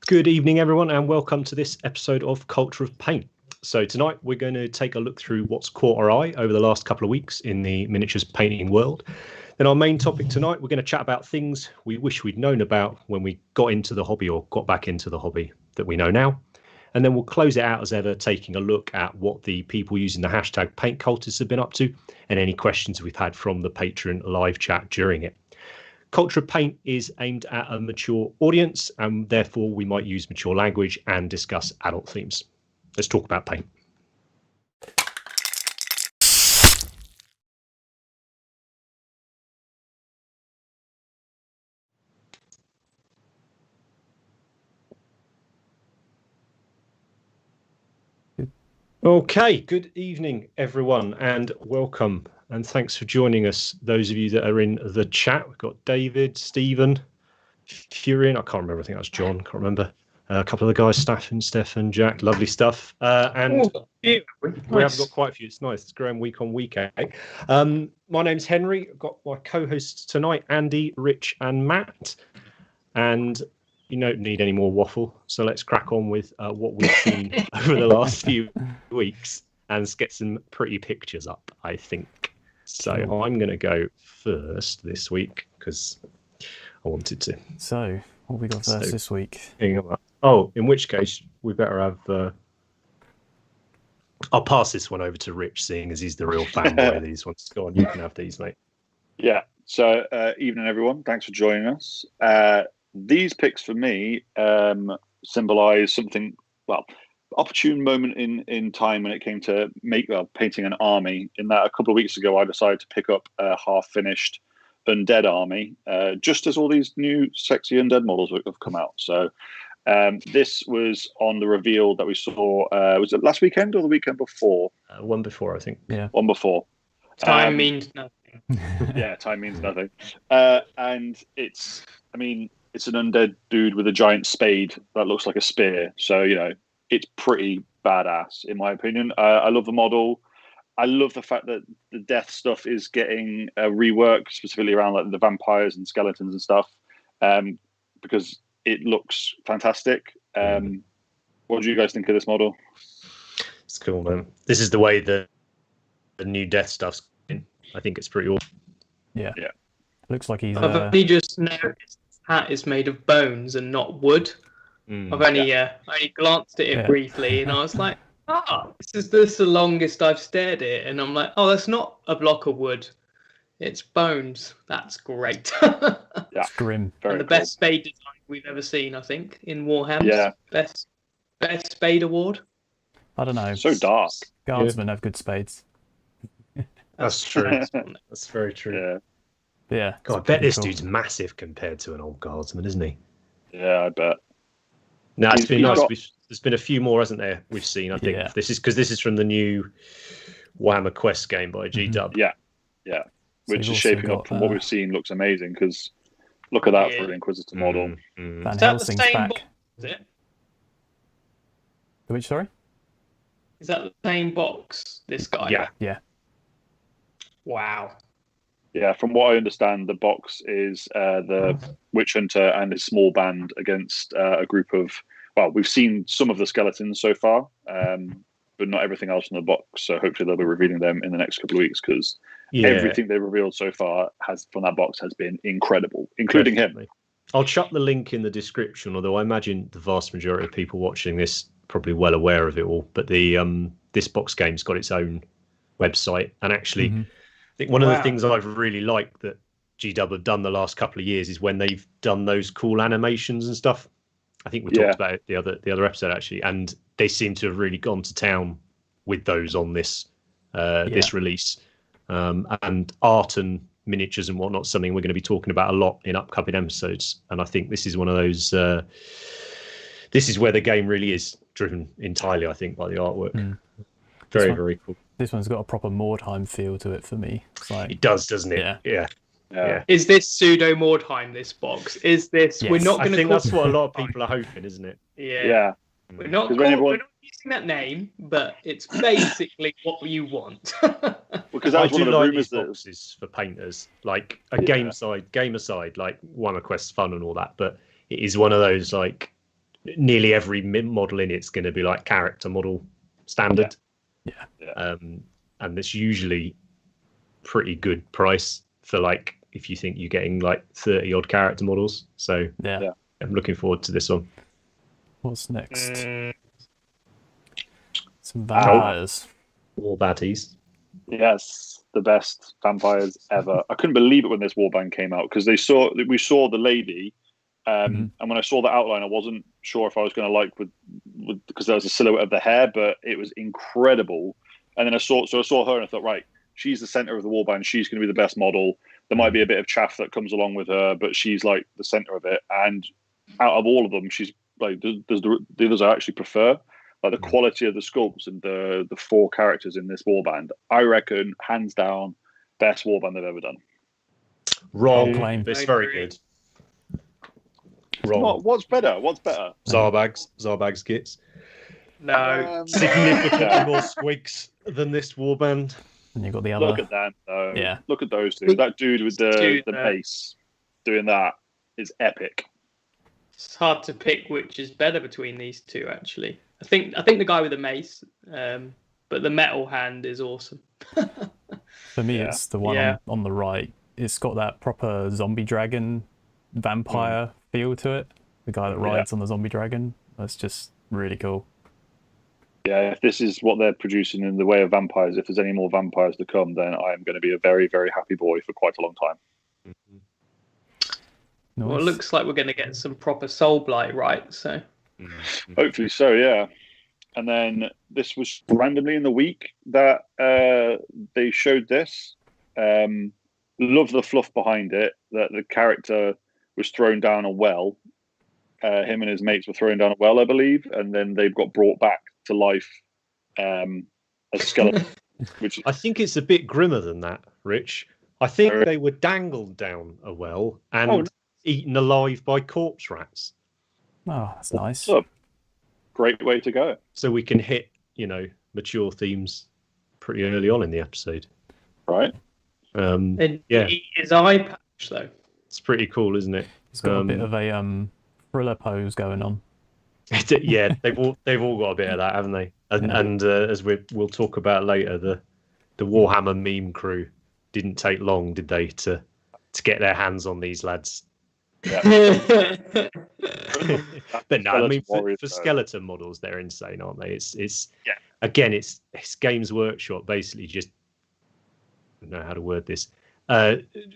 Good evening, everyone, and welcome to this episode of Culture of Paint. So tonight we're going to take a look through what's caught our eye over the last couple of weeks in the miniatures painting world. Then our main topic tonight, we're going to chat about things we wish we'd known about when we got into the hobby or got back into the hobby that we know now. And then we'll close it out as ever, taking a look at what the people using the hashtag paintcultists have been up to and any questions we've had from the Patreon live chat during it. Culture of Paint is aimed at a mature audience, and therefore we might use mature language and discuss adult themes. Let's talk about paint. Okay, good evening, everyone, and welcome. And thanks for joining us, those of you that are in the chat. We've got David, Stephen, Furion, I can't remember, I think that's John, can't remember. A couple of the guys, Stefan, Jack, lovely stuff. And we have got quite a few, it's nice, it's growing week on week. My name's Henry, I've got my co-hosts tonight, Andy, Rich and Matt. And you don't need any more waffle, so let's crack on with what we've seen over the last few weeks and get some pretty pictures up, I think. So I'm going to go first this week because I wanted to. So, what have we got first this week? Oh, in which case, we better have... I'll pass this one over to Rich, seeing as he's the real fanboy of these ones. Go on, you can have these, mate. Yeah, so evening, everyone. Thanks for joining us. These picks for me symbolise something, opportune moment in time when it came to painting an army. In that, a couple of weeks ago, I decided to pick up a half-finished undead army, just as all these new sexy undead models have come out. So this was on the reveal that we saw. Was it last weekend or the weekend before? One before, I think. Yeah. One before. Time means nothing. Yeah, time means nothing. And it's an undead dude with a giant spade that looks like a spear. So, it's pretty badass, in my opinion. I love the model. I love the fact that the death stuff is getting reworked, specifically around like the vampires and skeletons and stuff, because it looks fantastic. What do you guys think of this model? It's cool, man. This is the way the new death stuff's in. I think it's pretty awesome. Yeah. Looks like he's... I've only just noticed his hat is made of bones and not wood. I've only glanced at it briefly, and I was like, this is the longest I've stared at it, and I'm like, that's not a block of wood, it's bones. That's great. Yeah, it's grim. And the best spade design we've ever seen, I think, in Warhammer. Yeah, best spade award. I don't know. So dark. Guardsmen have good spades. That's true. That's very true. Yeah. God, I bet this dude's massive compared to an old guardsman, isn't he? Yeah, I bet. No, it's been nice. There's been a few more, hasn't there? We've seen. I think this is from the new Warhammer Quest game by G-Dub. Yeah. Which is shaping up from what we've seen. Looks amazing because look at that for an Inquisitor model. Van Is that Helsing's the same back. box? Is it? Which, sorry? Is that the same box? This guy. Yeah. Wow. Yeah, from what I understand, the box is the Witch Hunter and his small band against a group of... Well, we've seen some of the skeletons so far, but not everything else in the box. So hopefully they'll be revealing them in the next couple of weeks because everything they've revealed so far from that box has been incredible, including him. I'll chuck the link in the description, although I imagine the vast majority of people watching this are probably well aware of it all. But the this box game's got its own website, and actually... I think one of the things I've really liked that G-Dub have done the last couple of years is when they've done those cool animations and stuff. I think we talked about it the other episode actually, and they seem to have really gone to town with those on this this release. And art and miniatures and whatnot, something we're going to be talking about a lot in upcoming episodes. And I think this is one of those. This is where the game really is driven entirely, I think, by the artwork. Very cool. This one's got a proper Mordheim feel to it for me. It's like, it does, doesn't it? Yeah. Is this pseudo Mordheim? This box is this? Yes. We're not going to. I think that's what a lot of people are hoping, isn't it? Yeah. We're not using that name, but it's basically what you want. Because that was one of the rumors that boxes for painters, like a game aside, like Warhammer Quest fun and all that, but it is one of those like nearly every model in it's going to be like character model standard. Yeah. And it's usually pretty good price for like if you think you're getting like 30 odd character models. So Yeah. I'm looking forward to this one. What's next? Some vampires. War baddies. Yes, the best vampires ever. I couldn't believe it when this warband came out because we saw the lady, and when I saw the outline, I wasn't sure if I was going to like with because there was a silhouette of the hair, but it was incredible. And then I saw her and I thought, right, she's the center of the warband. She's going to be the best model. There might be a bit of chaff that comes along with her, but she's like the center of it. And out of all of them, she's like the others I actually prefer. Like the quality of the sculpts and the 4 characters in this warband, I reckon, hands down, best warband they've ever done. Wrong. Claim. It's very good. Wrong. What's better? What's better? Zarbag's kits. No. Significantly more squigs than this warband. And you've got the other. Look at that, though. Yeah. Look at those two. That dude with the mace doing that is epic. It's hard to pick which is better between these two, actually. I think the guy with the mace, but the metal hand is awesome. For me, it's the one on the right. It's got that proper zombie dragon vampire feel to it. The guy that rides on the zombie dragon. That's just really cool. Yeah, if this is what they're producing in the way of vampires, if there's any more vampires to come, then I am going to be a very, very happy boy for quite a long time. Nice. Well, it looks like we're going to get some proper soul blight, right? So hopefully so, yeah. And then this was randomly in the week that they showed this. Love the fluff behind it, that the character was thrown down a well. Him and his mates were thrown down a well, I believe, and then they've got brought back to life as skeleton. Which I think it's a bit grimmer than that, Rich. I think they were dangled down a well and eaten alive by corpse rats. Oh, that's nice. Great way to go. So we can hit, mature themes pretty early on in the episode. Right. and his eye patch, though. It's pretty cool, isn't it? It's got a bit of a thriller pose going on. Yeah, they've all got a bit of that, haven't they? And as we'll talk about later, the Warhammer meme crew didn't take long, did they, to get their hands on these lads? Yeah. But no, I mean for skeleton models, they're insane, aren't they? It's again, it's Games Workshop basically just, I don't know how to word this,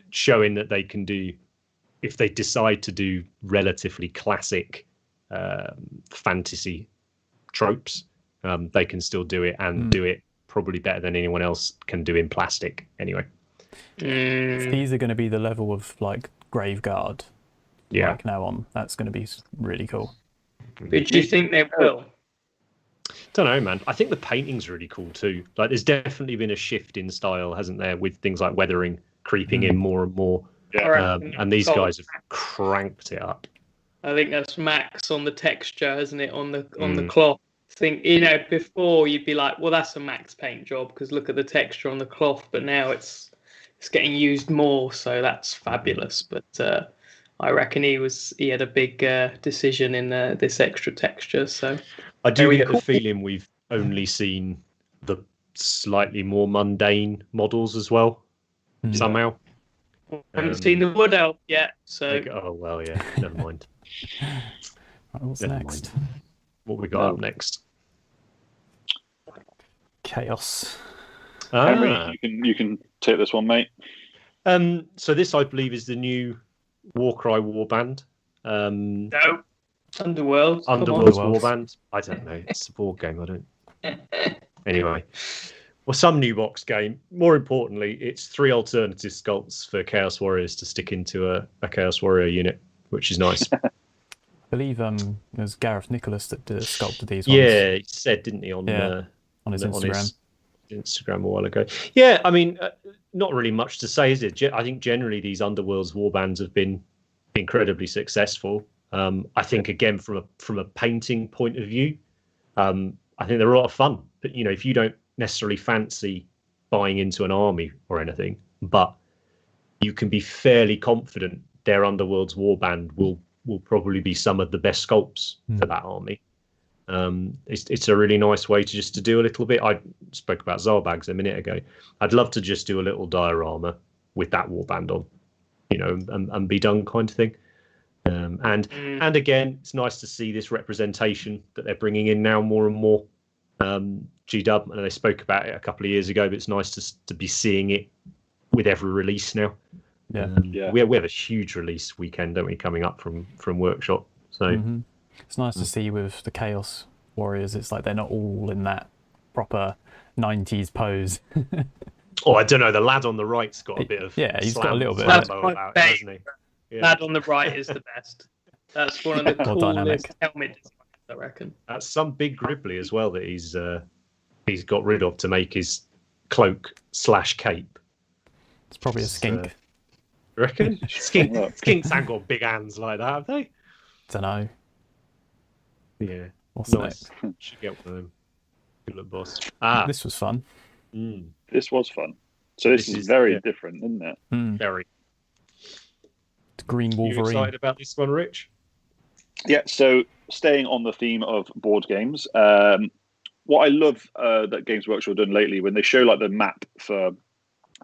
showing that they can do, if they decide to do relatively classic fantasy tropes, they can still do it and do it probably better than anyone else can do in plastic anyway. If these are going to be the level of like Graveguard, like now on, that's going to be really cool. But do you think they will? Don't know, man. I think the painting's really cool too. Like, there's definitely been a shift in style, hasn't there, with things like weathering creeping in more and more. Yeah. And these guys have cranked it up. I think that's max on the texture, isn't it? On the cloth. I think, before you'd be like, well, that's a max paint job because look at the texture on the cloth. But now it's getting used more, so that's fabulous. But I reckon he had a big decision in this extra texture. So I do get the feeling we've only seen the slightly more mundane models as well, somehow. I haven't seen the wood elf yet, so. Oh well, yeah. Never mind. What's next? What we got up next? Chaos. Henry, you can take this one, mate. So this, I believe, is the new Warcry warband. No. Underworld warband. I don't know. It's a board game. I don't. Anyway. Well, some new box game. More importantly, it's 3 alternative sculpts for Chaos Warriors to stick into a Chaos Warrior unit, which is nice. I believe it was Gareth Nicholas that sculpted these ones. Yeah, he said, didn't he, on his Instagram. Instagram a while ago. Yeah, I mean, not really much to say, is it? I think generally these Underworlds warbands have been incredibly successful. I think, again, from a painting point of view, I think they're a lot of fun. But, if you don't necessarily fancy buying into an army or anything, but you can be fairly confident their Underworld's warband will will probably be some of the best sculpts for that army. It's a really nice way to do a little bit. I spoke about Zarbags a minute ago. I'd love to just do a little diorama with that warband on, and be done, kind of thing. And again, it's nice to see this representation that they're bringing in now more and more. GW, and they spoke about it a couple of years ago, but it's nice to be seeing it with every release now. We have a huge release weekend, don't we, coming up from Workshop. So it's nice to see with the Chaos Warriors. It's like they're not all in that proper 90s pose. Oh, I don't know. The lad on the right's got a bit of he's got a little bit of about it, hasn't he? Yeah. Lad on the right is the best. That's one of the coolest helmet designs, I reckon. That's some big Gribbly as well that he's got rid of to make his cloak/cape. It's probably a skink. You reckon? Skinks haven't got big hands like that, have they? Don't know. Yeah. What's nice. Should get one of them. Good luck, boss. This was fun. This was fun. So this is very different, isn't it? Very. The Green Wolverine. You excited about this one, Rich? Yeah. So staying on the theme of board games, what I love that Games Workshop have done lately, when they show like the map for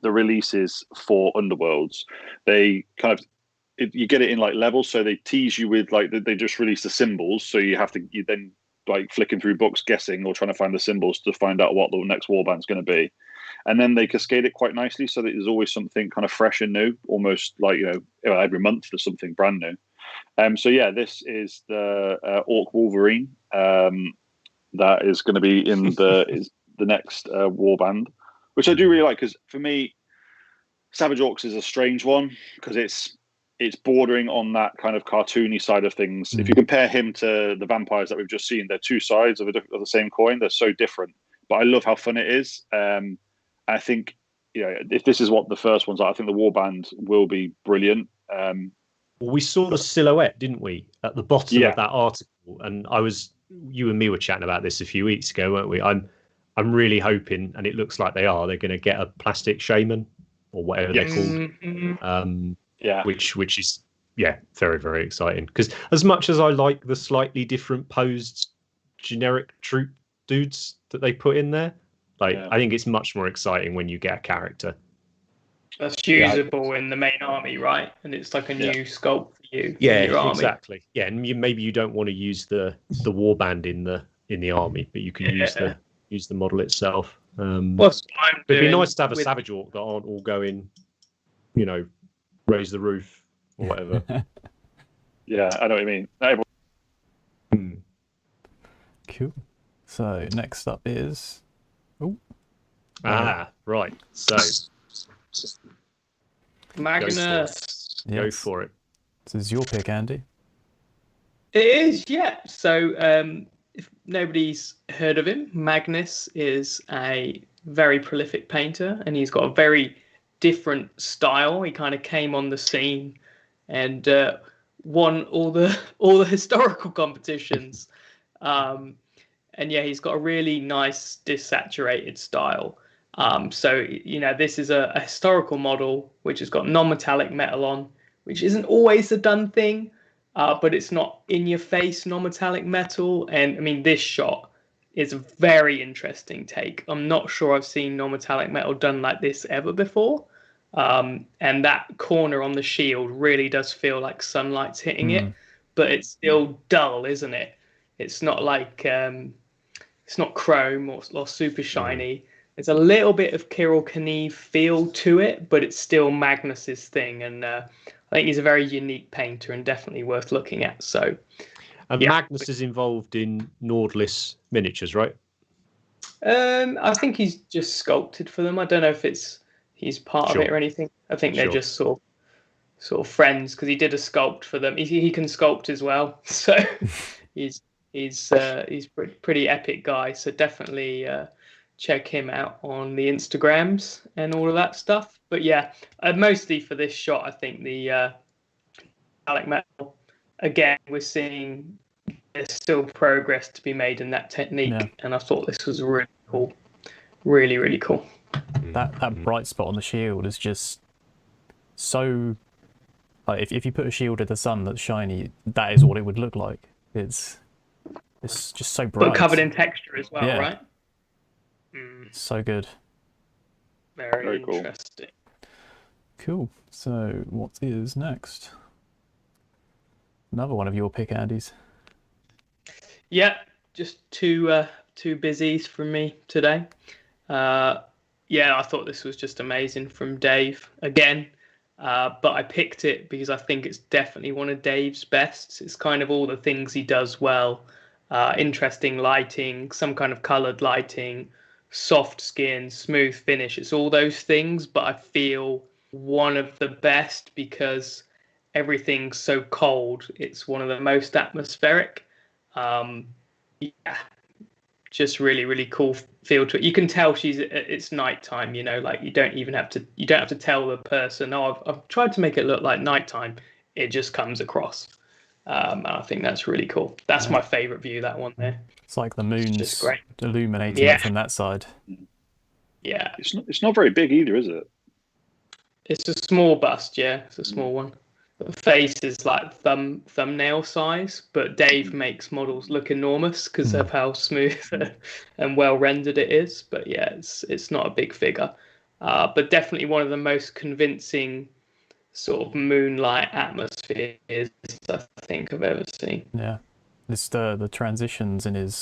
the releases for Underworlds, they kind of you get it in like levels. So they tease you with like they just release the symbols, so you then like flicking through books, guessing or trying to find the symbols to find out what the next warband's going to be. And then they cascade it quite nicely, so that there's always something kind of fresh and new, almost like every month there's something brand new. So yeah, this is the Orc Wolverine that is going to be in the next warband, which I do really like, because for me, Savage Orcs is a strange one because it's bordering on that kind of cartoony side of things. If you compare him to the vampires that we've just seen, they're two sides of the same coin. They're so different, but I love how fun it is. I think, if this is what the first one's like, I think the warband will be brilliant. Well, we saw the silhouette, didn't we, at the bottom of that article? And you and me were chatting about this a few weeks ago, weren't we? I'm really hoping, and it looks like they're going to get a plastic shaman or whatever they're called. Which is very, very exciting, because as much as I like the slightly different posed generic troop dudes that they put in there, I think it's much more exciting when you get a character that's usable in the main army, right? And it's like a new sculpt for you. Yeah, exactly. Yeah, and maybe you don't want to use the warband in the army, but you can use the model itself. It'd be nice to have a Savage Orc that aren't all going, raise the roof or whatever. Yeah, I know what you mean. Cool. So next up is right. So Magnus. Go for it. This is your pick, Andy. It is, yeah. So if nobody's heard of him, Magnus is a very prolific painter, and he's got a very different style. He kind of came on the scene and won all the historical competitions. And he's got a really nice desaturated style. So this is a historical model which has got non-metallic metal on, which isn't always the done thing, but it's not in your face non-metallic metal. And I mean, this shot is a very interesting take. I'm not sure I've seen non-metallic metal done like this ever before. And that corner on the shield really does feel like sunlight's hitting it, but it's still dull, isn't it? It's not like it's not chrome or super shiny. There's a little bit of Kirill Kniv feel to it, but it's still Magnus's thing. And I think he's a very unique painter and definitely worth looking at. So, Magnus is involved in Nordlys miniatures, right? I think he's just sculpted for them. I don't know if he's part of it or anything. I think they're just sort of friends, because he did a sculpt for them. He can sculpt as well, so he's pretty epic guy. So definitely check him out on the Instagrams and all of that stuff. But mostly for this shot, I think the metallic metal. Again, we're seeing there's still progress to be made in that technique, and I thought this was really cool, really, really cool. That bright spot on the shield is just so Like if you put a shield of the sun that's shiny, that is what it would look like. It's just so bright. But covered in texture as well, Yeah. right? So good. Very cool. interesting. Cool. So what is next? Another one of your pick, Andy's. Yeah, just two busies from me today. Yeah, I thought this was just amazing from Dave again. But I picked it because I think it's definitely one of Dave's bests. It's kind of all the things he does well. Interesting lighting, some kind of coloured lighting, soft skin, smooth finish. It's all those things, but I feel one of the best because everything's so cold. It's one of the most atmospheric. Yeah, just really, really cool feel to it. You can tell it's nighttime, you know, like you don't have to tell the person, oh, I've tried to make it look like nighttime. It just comes across. And I think that's really cool. That's my favorite view, that one there. It's like the moon's just great. Illuminating it from that side. Yeah. It's not very big either, is it? It's a small bust, yeah. It's a small one. The face is like thumbnail size, but Dave makes models look enormous because of how smooth and well rendered it is. But yeah, it's not a big figure, but definitely one of the most convincing sort of moonlight atmospheres I think I've ever seen. Yeah, this the transitions in his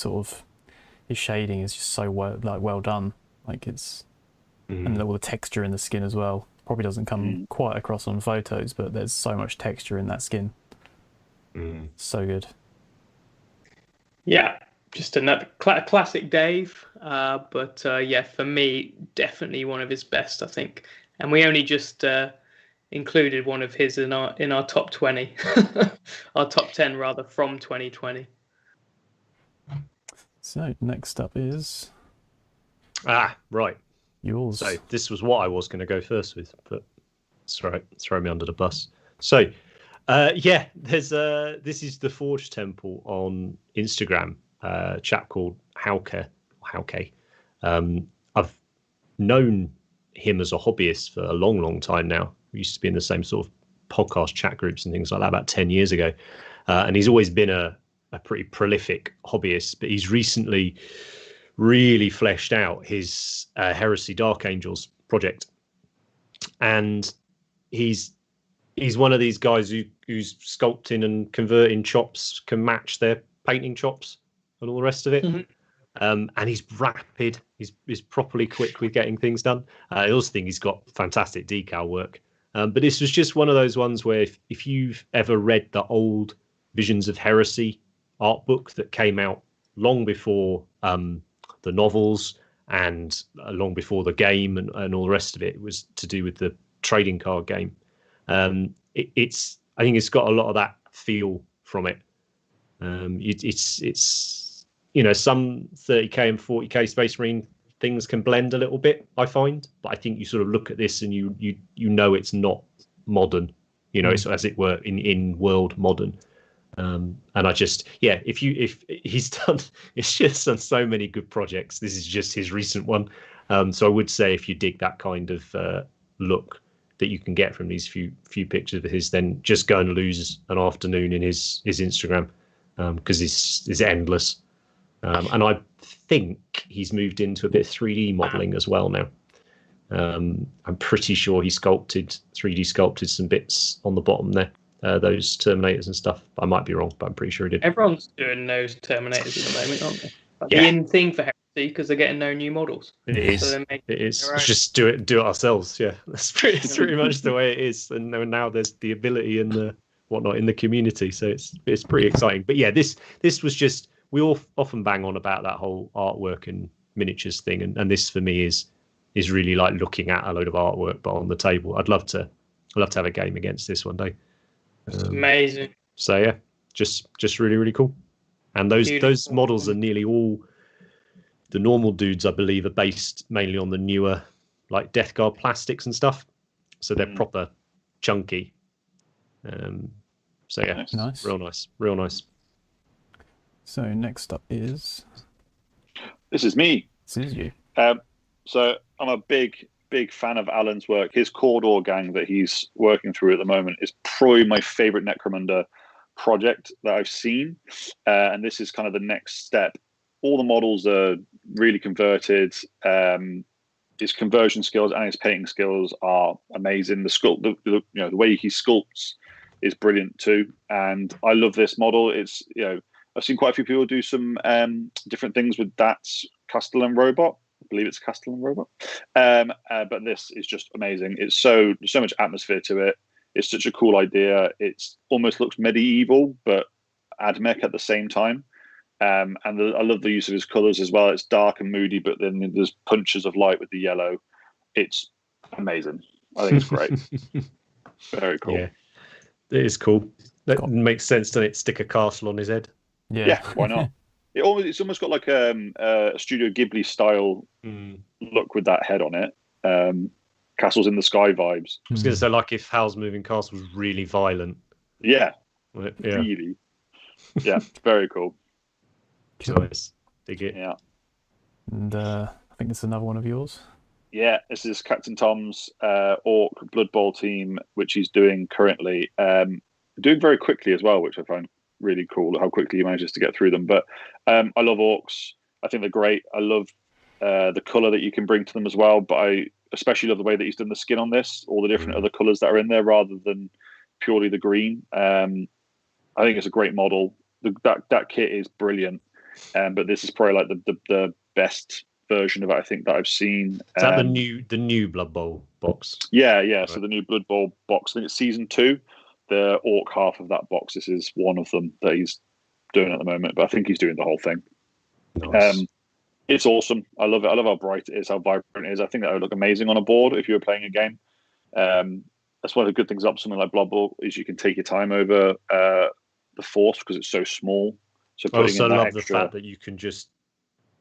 shading is just so well done. Like it's and all the texture in the skin as well. Probably doesn't come quite across on photos, but there's so much texture in that skin. So good. Yeah, just another classic Dave. But yeah, for me, definitely one of his best, I think. And we only just included one of his in our top 20, our top 10 rather, from 2020. So next up is right. Yours. So this was what I was going to go first with, but throw me under the bus. So, yeah, this is the Forge Temple on Instagram. A chap called Hauke. I've known him as a hobbyist for a long time now. We used to be in the same sort of podcast chat groups and things like that about 10 years ago, and he's always been a pretty prolific hobbyist. But he's recently really fleshed out his Heresy Dark Angels project, and he's one of these guys who's sculpting and converting chops can match their painting chops and all the rest of it. And he's rapid, he's properly quick with getting things done. I also think he's got fantastic decal work, but this was just one of those ones where if you've ever read the old Visions of Heresy art book that came out long before the novels and long before the game and all the rest of it, was to do with the trading card game. I think it's got a lot of that feel from it. It's some 30k and 40k Space Marine things can blend a little bit, I find, but I think you sort of look at this and you know it's not modern, it's, as it were, in world modern. And I just, if he's done so many good projects. This is just his recent one. So I would say if you dig that kind of look that you can get from these few pictures of his, then just go and lose an afternoon in his Instagram, because it's endless. And I think he's moved into a bit of 3D modeling as well now. I'm pretty sure he 3D sculpted some bits on the bottom there. Those Terminators and stuff. I might be wrong, but I'm pretty sure he did. Everyone's doing those Terminators at the moment, aren't they? That's the in thing for Heresy, because they're getting no new models. It is. So it is. Let's just do it ourselves. Yeah, that's pretty much the way it is. And now there's the ability and the whatnot in the community, so it's pretty exciting. But yeah, this was just, we all often bang on about that whole artwork and miniatures thing, and this for me is really like looking at a load of artwork but on the table. I'd love to have a game against this one day. It's amazing. So yeah, just really, really cool. And those models are nearly all the normal dudes, I believe, are based mainly on the newer like Death Guard plastics and stuff. So they're proper chunky. So yeah, nice. Real nice. So next up is... This is me. This is you. So I'm a big big fan of Alan's work. His Cawdor gang that he's working through at the moment is probably my favorite Necromunda project that I've seen. And this is kind of the next step. All the models are really converted. His conversion skills and his painting skills are amazing. The way he sculpts is brilliant too. And I love this model. It's, I've seen quite a few people do some different things with that's Castellan Robot. I believe it's Castellan Robot. But this is just amazing. There's so much atmosphere to it. It's such a cool idea. It's almost looks medieval, but AdMech at the same time. I love the use of his colors as well. It's dark and moody, but then there's punches of light with the yellow. It's amazing. I think it's great. Very cool. Yeah, it is cool. That makes sense, doesn't it? Stick a castle on his head. Yeah, why not? It's almost got like a Studio Ghibli style look with that head on it. Castles in the Sky vibes. I was going to say, like if Howl's Moving Castle was really violent. Yeah. Really. Yeah, very cool. Nice. Dig it. Yeah. And I think it's another one of yours. Yeah, this is Captain Tom's Orc Blood Bowl team, which he's doing currently. Doing very quickly as well, which I find really cool, how quickly he manages to get through them. But I love Orcs. I think they're great. I love the colour that you can bring to them as well. But I especially love the way that he's done the skin on this, all the different other colours that are in there rather than purely the green. I think it's a great model. That kit is brilliant. But this is probably like the best version of it I think that I've seen. Is that the new Blood Bowl box? Yeah. Right. So the new Blood Bowl box, I think it's season 2. The Orc half of that box. This is one of them that he's doing at the moment, but I think he's doing the whole thing. Nice. It's awesome. I love it. I love how bright it is, how vibrant it is. I think that would look amazing on a board if you were playing a game. That's one of the good things about something like Blood Bowl is you can take your time over the force because it's so small. So I also love extra... the fact that you can just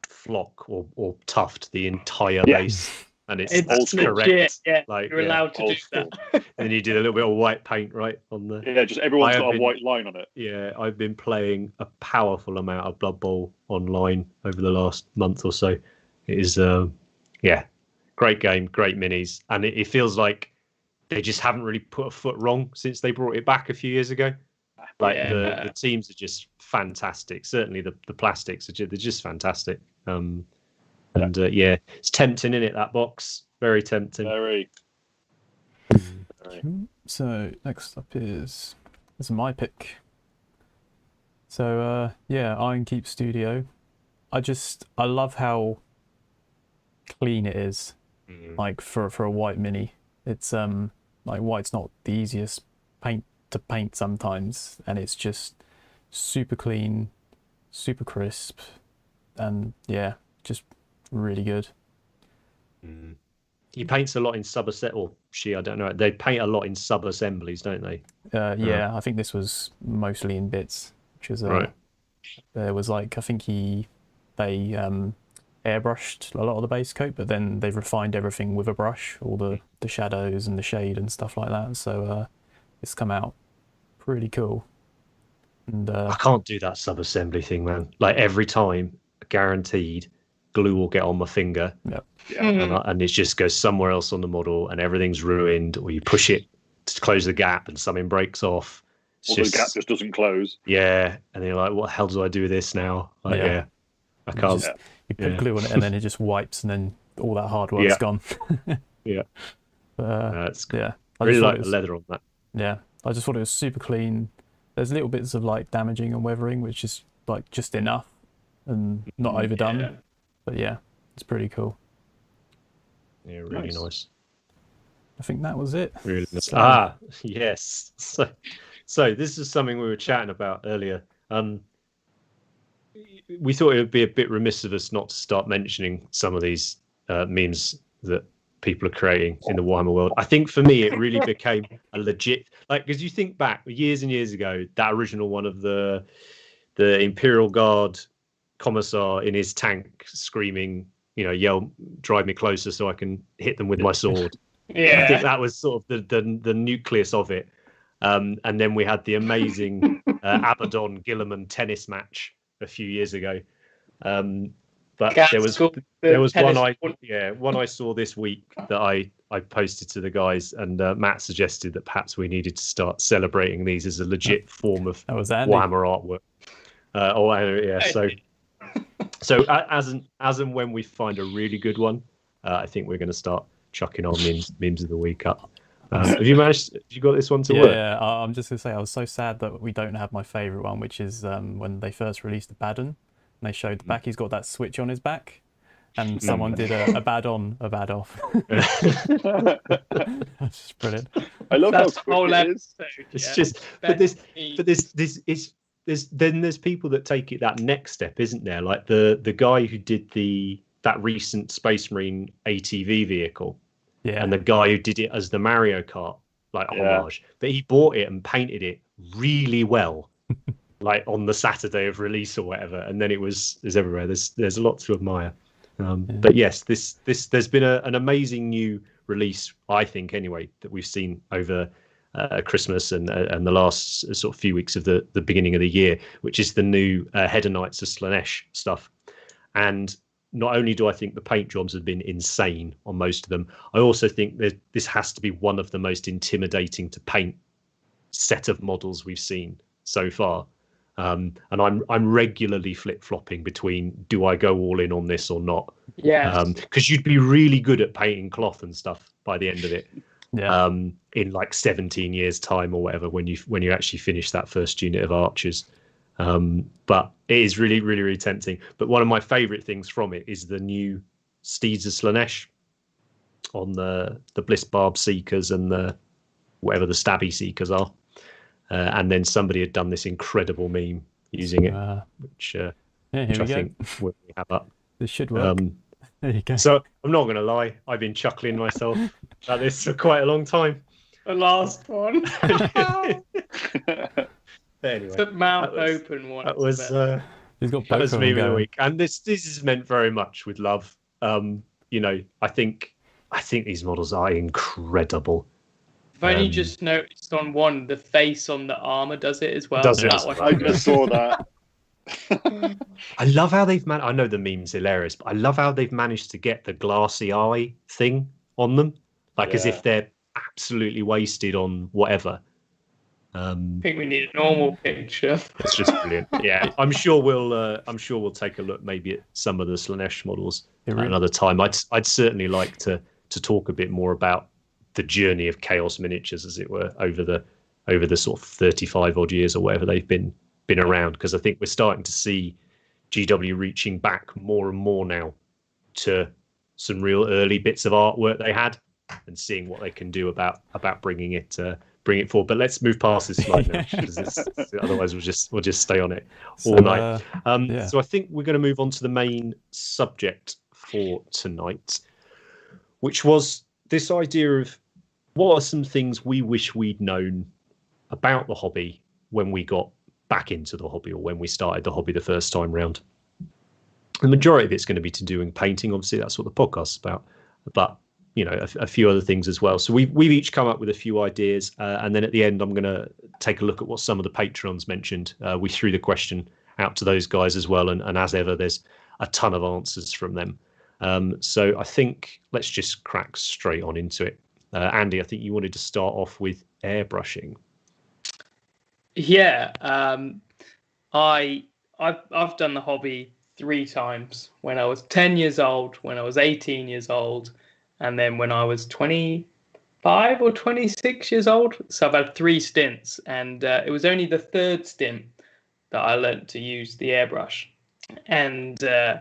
flock or tuft the entire base, and it's correct. Yeah, like, you're allowed to do that. And then you did a little bit of white paint right on the. Yeah, just everyone's got a white line on it. Yeah, I've been playing a powerful amount of Blood Bowl online over the last month or so. It is, great game, great minis, and it feels like they just haven't really put a foot wrong since they brought it back a few years ago. Like the teams are just fantastic. Certainly the plastics they're just fantastic. It's tempting, isn't it? That box, very tempting. Very. So next up is my pick. So Ironkeep Studio. I love how clean it is. Like for a white mini, it's like white's not the easiest paint to paint sometimes, and it's just super clean, super crisp, and just really good. He paints a lot in I don't know. They paint a lot in sub assemblies, don't they? I think this was mostly in bits, which is right. There was like I think they airbrushed a lot of the base coat, but then they've refined everything with a brush, all the shadows and the shade and stuff like that. So it's come out pretty cool. And I can't do that sub assembly thing, man. Like every time, guaranteed, glue will get on my finger. And it just goes somewhere else on the model, and everything's ruined. Or you push it to close the gap, and something breaks off. The gap just doesn't close. Yeah, and you're like, what the hell do I do with this now? Like, I can't. You put glue on it, and then it just wipes, and then all that hard work's gone. That's cool. Yeah. I really like the leather on that. Yeah, I just thought it was super clean. There's little bits of like damaging and weathering, which is like just enough and not overdone. Yeah. But it's pretty cool. Yeah, really nice. I think that was it. Really nice. Yes. So this is something we were chatting about earlier. We thought it would be a bit remiss of us not to start mentioning some of these memes that people are creating in the Warhammer world. I think for me, it really became a legit, like, because you think back years and years ago, that original one of the Imperial Guard commissar in his tank screaming, yell, drive me closer so I can hit them with my sword. I think that was sort of the nucleus of it. And then we had the amazing Abaddon Gilliman tennis match a few years ago. But there was one I saw this week that I posted to the guys, and Matt suggested that perhaps we needed to start celebrating these as a legit form of Warhammer artwork. So as and when we find a really good one, I think we're going to start chucking our memes of the week up. Have you got this one to work? Yeah, I'm just going to say I was so sad that we don't have my favourite one, which is when they first released the Baddon, and they showed the back. He's got that switch on his back, and someone did a bad on, a bad off. That's just brilliant. I love how quick it is. It's just, but this is there's people that take it that next step, isn't there? Like the guy who did that recent Space Marine ATV vehicle. Yeah, and the guy who did it as the Mario Kart homage, but he bought it and painted it really well, like on the Saturday of release or whatever, and then it's everywhere. There's a lot to admire. But yes, this there's been an amazing new release, I think, anyway, that we've seen over Christmas and the last sort of few weeks of the beginning of the year, which is the new Header Knights of Slaanesh stuff, and not only do I think the paint jobs have been insane on most of them, I also think that this has to be one of the most intimidating to paint set of models we've seen so far. And I'm regularly flip-flopping between, do I go all in on this or not? Yeah. Because you'd be really good at painting cloth and stuff by the end of it. Yeah. In like 17 years time or whatever, when you actually finish that first unit of archers. But it is really, really, really tempting. But one of my favourite things from it is the new Steeds of Slaanesh on the Bliss Barb Seekers and the whatever the Stabby Seekers are. And then somebody had done this incredible meme using it, which I think we have up. This should work. There you go. So I'm not going to lie, I've been chuckling myself at this for quite a long time. The last one. Anyway, the mouth open one. That was meme of the week, and this is meant very much with love. I think these models are incredible. I've only just noticed on one, the face on the armor does it as well. Does it? I just saw that. I love how they've I know the meme's hilarious, but I love how they've managed to get the glassy eye thing on them, as if they're absolutely wasted on whatever. I think we need a normal picture. It's just brilliant. Yeah, I'm sure we'll take a look maybe at some of the Slaanesh models at another time. I'd certainly like to talk a bit more about the journey of Chaos Miniatures, as it were, over the sort of 35 odd years or whatever they've been around, because I think we're starting to see GW reaching back more and more now to some real early bits of artwork they had, and seeing what they can do about bringing it forward. But let's move past this slide now, because otherwise we'll just stay on it all night. So I think we're going to move on to the main subject for tonight, which was this idea of what are some things we wish we'd known about the hobby when we got back into the hobby, or when we started the hobby the first time round. The majority of it's going to be to do with painting. Obviously, that's what the podcast's about. But a few other things as well. So we've each come up with a few ideas, and then at the end, I'm going to take a look at what some of the patrons mentioned. We threw the question out to those guys as well, and as ever, there's a ton of answers from them. So I think let's just crack straight on into it. Andy, I think you wanted to start off with airbrushing. Yeah, I've done the hobby 3 times. When I was 10 years old, when I was 18 years old, and then when I was 25 or 26 years old. So I've had 3 stints, and it was only the 3rd stint that I learnt to use the airbrush. And I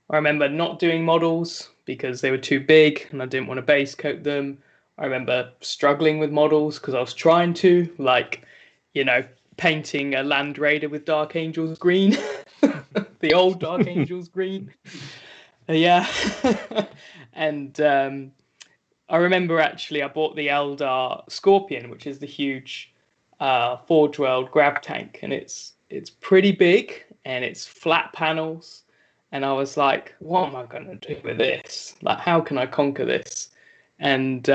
remember not doing models because they were too big and I didn't want to base coat them. I remember struggling with models because I was trying to, painting a Land Raider with Dark Angels green, the old Dark Angels green. Yeah. And I remember actually I bought the Eldar Scorpion, which is the huge Forge World grab tank, and it's pretty big and it's flat panels. And I was like, what am I going to do with this? How can I conquer this? And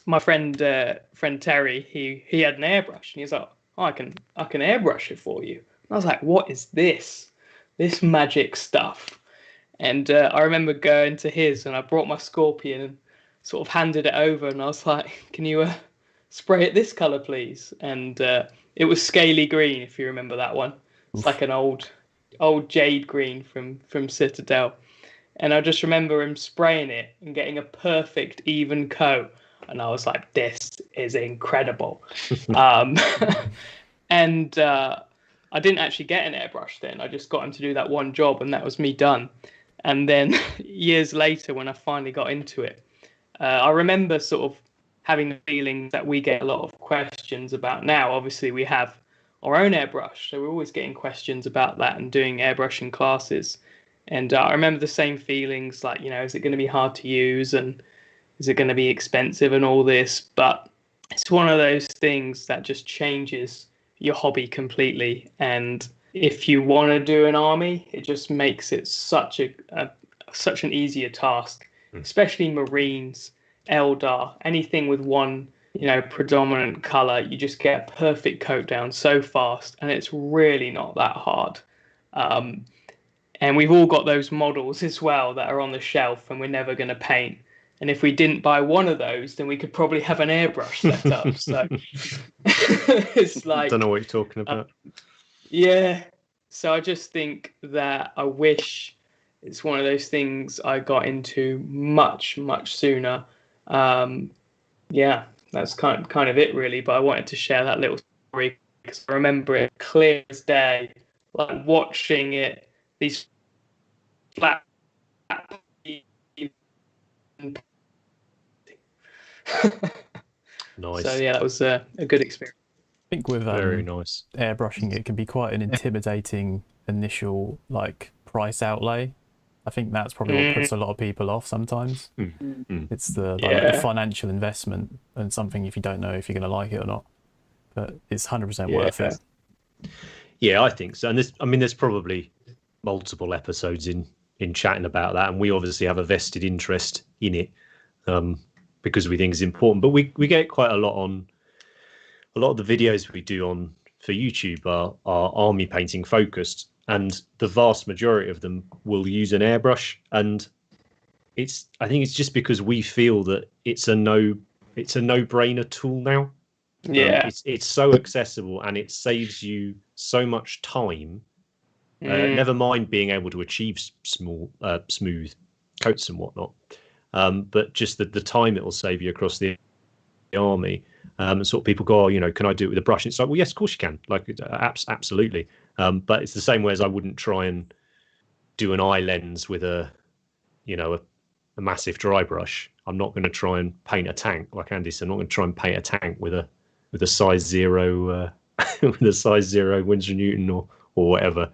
my friend Terry, he had an airbrush, and he was like, oh, I can airbrush it for you. And I was like, what is this magic stuff? And I remember going to his, and I brought my Scorpion and sort of handed it over, and I was like, "Can you spray it this color, please?" And it was scaly green, if you remember that one. It's like an old jade green from Citadel. And I just remember him spraying it and getting a perfect even coat, and I was like, "This is incredible." And I didn't actually get an airbrush then. I just got him to do that one job, and that was me done. And then years later, when I finally got into it, I remember sort of having the feeling that we get a lot of questions about now. Obviously, we have our own airbrush, so we're always getting questions about that and doing airbrushing classes. And I remember the same feelings, like, is it going to be hard to use, and is it going to be expensive and all this? But it's one of those things that just changes your hobby completely. And if you want to do an army, it just makes it such an easier task, especially Marines, Eldar, anything with one predominant color. You just get a perfect coat down so fast, and it's really not that hard. And we've all got those models as well that are on the shelf and we're never going to paint. And if we didn't buy one of those, then we could probably have an airbrush set up. So it's like, I don't know what you're talking about. Yeah. So I just think that I wish it's one of those things I got into much, much sooner. Yeah, that's kind of it really. But I wanted to share that little story because I remember it clear as day, like watching it, these flat. Nice. So yeah, that was a good experience. I think with very nice airbrushing, it can be quite an intimidating initial price outlay. I think that's probably what puts a lot of people off sometimes. It's the the financial investment and something if you don't know if you're going to like it or not. But it's 100% worth it. Yeah, I think so. And there's probably multiple episodes in chatting about that, and we obviously have a vested interest in it because we think it's important. But we get quite a lot on a lot of the videos we do for YouTube are army painting focused, and the vast majority of them will use an airbrush. And I think it's just because we feel that it's a no-brainer tool now. Yeah, it's so accessible and it saves you so much time. Never mind being able to achieve smooth coats and whatnot, but just the time it will save you across the army. And sort of people go, can I do it with a brush? And it's like, well, yes, of course you can. Like, absolutely. But it's the same way as I wouldn't try and do an eye lens with a massive dry brush. I'm not going to try and paint a tank, like Andy said. I'm not going to try and paint a tank with a size 0 with a size 0 Winsor Newton or whatever.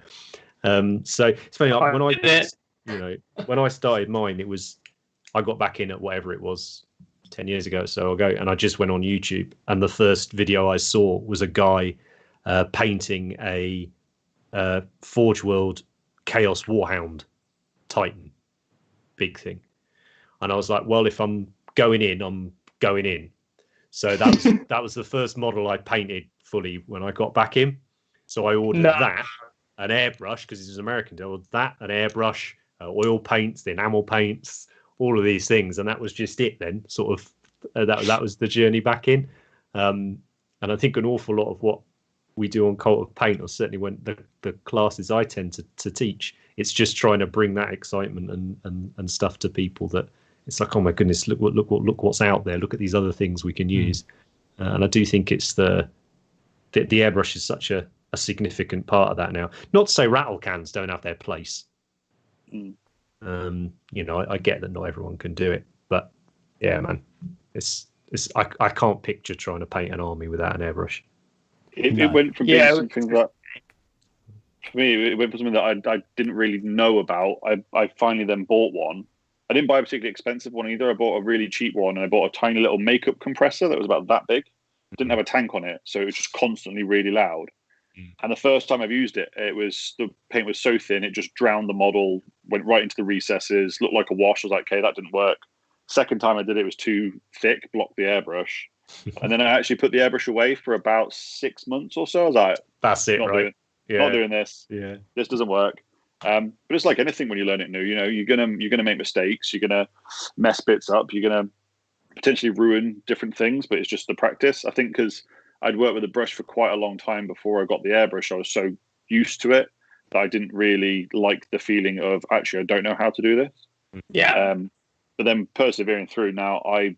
So it's funny, when I started mine, I got back in at whatever it was 10 years ago or so ago, and I just went on YouTube, and the first video I saw was a guy painting a Forge World Chaos Warhound Titan, big thing. And I was like, well, if I'm going in, I'm going in. So that was the first model I painted fully when I got back in. So I ordered that, an airbrush, because it's American. I ordered that, an airbrush, oil paints, the enamel paints, all of these things, and that was just it. Then sort of that was the journey back in. And I think an awful lot of what we do on Cult of Paint, or certainly when the classes I tend to teach, it's just trying to bring that excitement and stuff to people that. It's like, oh my goodness, look what's out there. Look at these other things we can use. And I do think it's the airbrush is such a significant part of that now. Not to say rattle cans don't have their place. I get that not everyone can do it, but yeah, man, I can't picture trying to paint an army without an airbrush. It went from being something that, for me, it went from something that I didn't really know about. I finally then bought one. I didn't buy a particularly expensive one either. I bought a really cheap one, and I bought a tiny little makeup compressor that was about that big. It didn't have a tank on it, so it was just constantly really loud. And the first time I've used it, the paint was so thin, it just drowned the model, went right into the recesses, looked like a wash. I was like, okay, that didn't work. Second time I did it, was too thick, blocked the airbrush. And then I actually put the airbrush away for about 6 months or so. I was like, that's it, right? Not doing this. Yeah. This doesn't work. But it's like anything when you learn it new. You're gonna make mistakes. You're gonna mess bits up. You're gonna potentially ruin different things. But it's just the practice. I think because I'd worked with a brush for quite a long time before I got the airbrush, I was so used to it that I didn't really like the feeling of actually I don't know how to do this. Yeah. But then persevering through, now I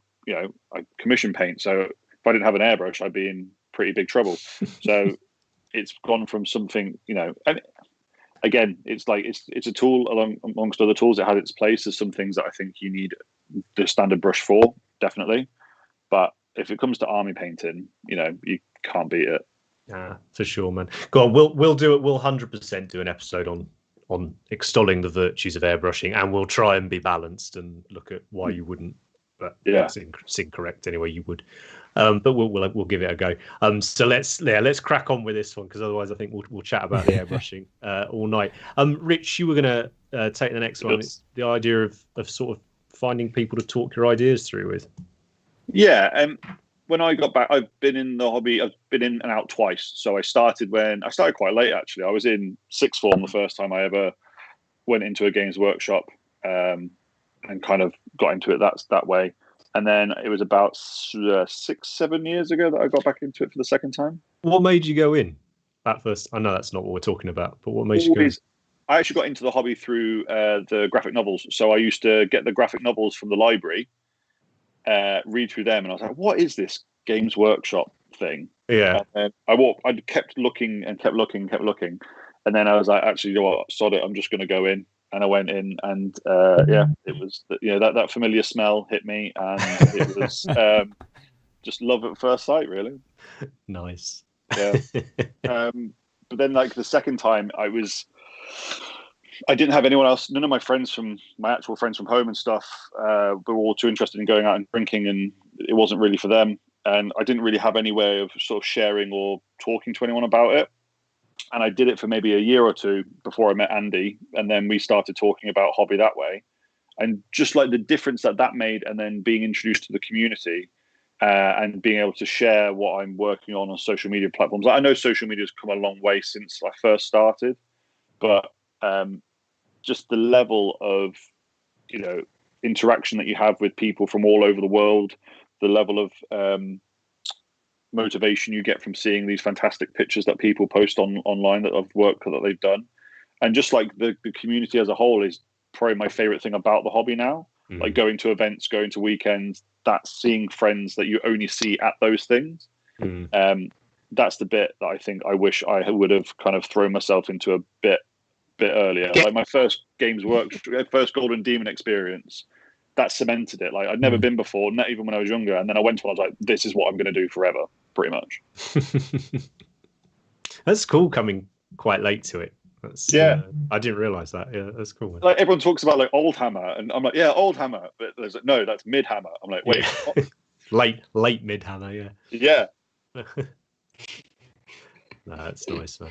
commission paint. So if I didn't have an airbrush, I'd be in pretty big trouble. So it's gone from something, and again, it's like it's a tool amongst other tools. It has its place. There's some things that I think you need the standard brush for, definitely. But if it comes to army painting, you can't beat it. Yeah, for sure, man. Go on, we'll do it. We'll 100% do an episode on extolling the virtues of airbrushing, and we'll try and be balanced and look at why you wouldn't. But yeah, it's incorrect anyway. You would, but we'll give it a go. So let's crack on with this one, because otherwise I think we'll chat about the airbrushing all night. Rich, you were gonna take the next one. It's the idea of sort of finding people to talk your ideas through with. Yeah, when I got back, I've been in the hobby. I've been in and out twice. So I started quite late, actually. I was in sixth form the first time I ever went into a games workshop. And kind of got into it that way. And then it was about 6-7 years ago that I got back into it for the second time. What made you go in at first? I know that's not what we're talking about, but what made you go in? I actually got into the hobby through the graphic novels. So I used to get the graphic novels from the library, read through them, and I was like, what is this Games Workshop thing? Yeah. And I kept looking and kept looking. And then I was like, actually, you know what, sod it, I'm just going to go in. And I went in, and it was that familiar smell hit me, and it was just love at first sight, really. Nice. Yeah. But then, like the second time, I didn't have anyone else. None of my actual friends from home and stuff were all too interested in going out and drinking, and it wasn't really for them. And I didn't really have any way of sort of sharing or talking to anyone about it. And I did it for maybe a year or two before I met Andy. And then we started talking about hobby that way. And just like the difference that made, and then being introduced to the community and being able to share what I'm working on social media platforms. I know social media has come a long way since I first started, but just the level of, interaction that you have with people from all over the world, the level of motivation you get from seeing these fantastic pictures that people post online of work that they've done, and just like the community as a whole is probably my favorite thing about the hobby now. Like going to events, going to weekends, that's seeing friends that you only see at those things. That's the bit that I think I wish I would have kind of thrown myself into a bit earlier. Like my first first Golden Demon experience, that cemented it. Like I'd never been before, not even when I was younger. And then I went to one, I was like, this is what I'm going to do forever, pretty much. That's cool coming quite late to it. I didn't realize that. Yeah, that's cool. Like everyone talks about like Old Hammer, and I'm like, yeah, Old Hammer. But there's like, no, that's Mid Hammer. I'm like, wait. Yeah. late Mid Hammer, yeah. Yeah. No, that's nice, man.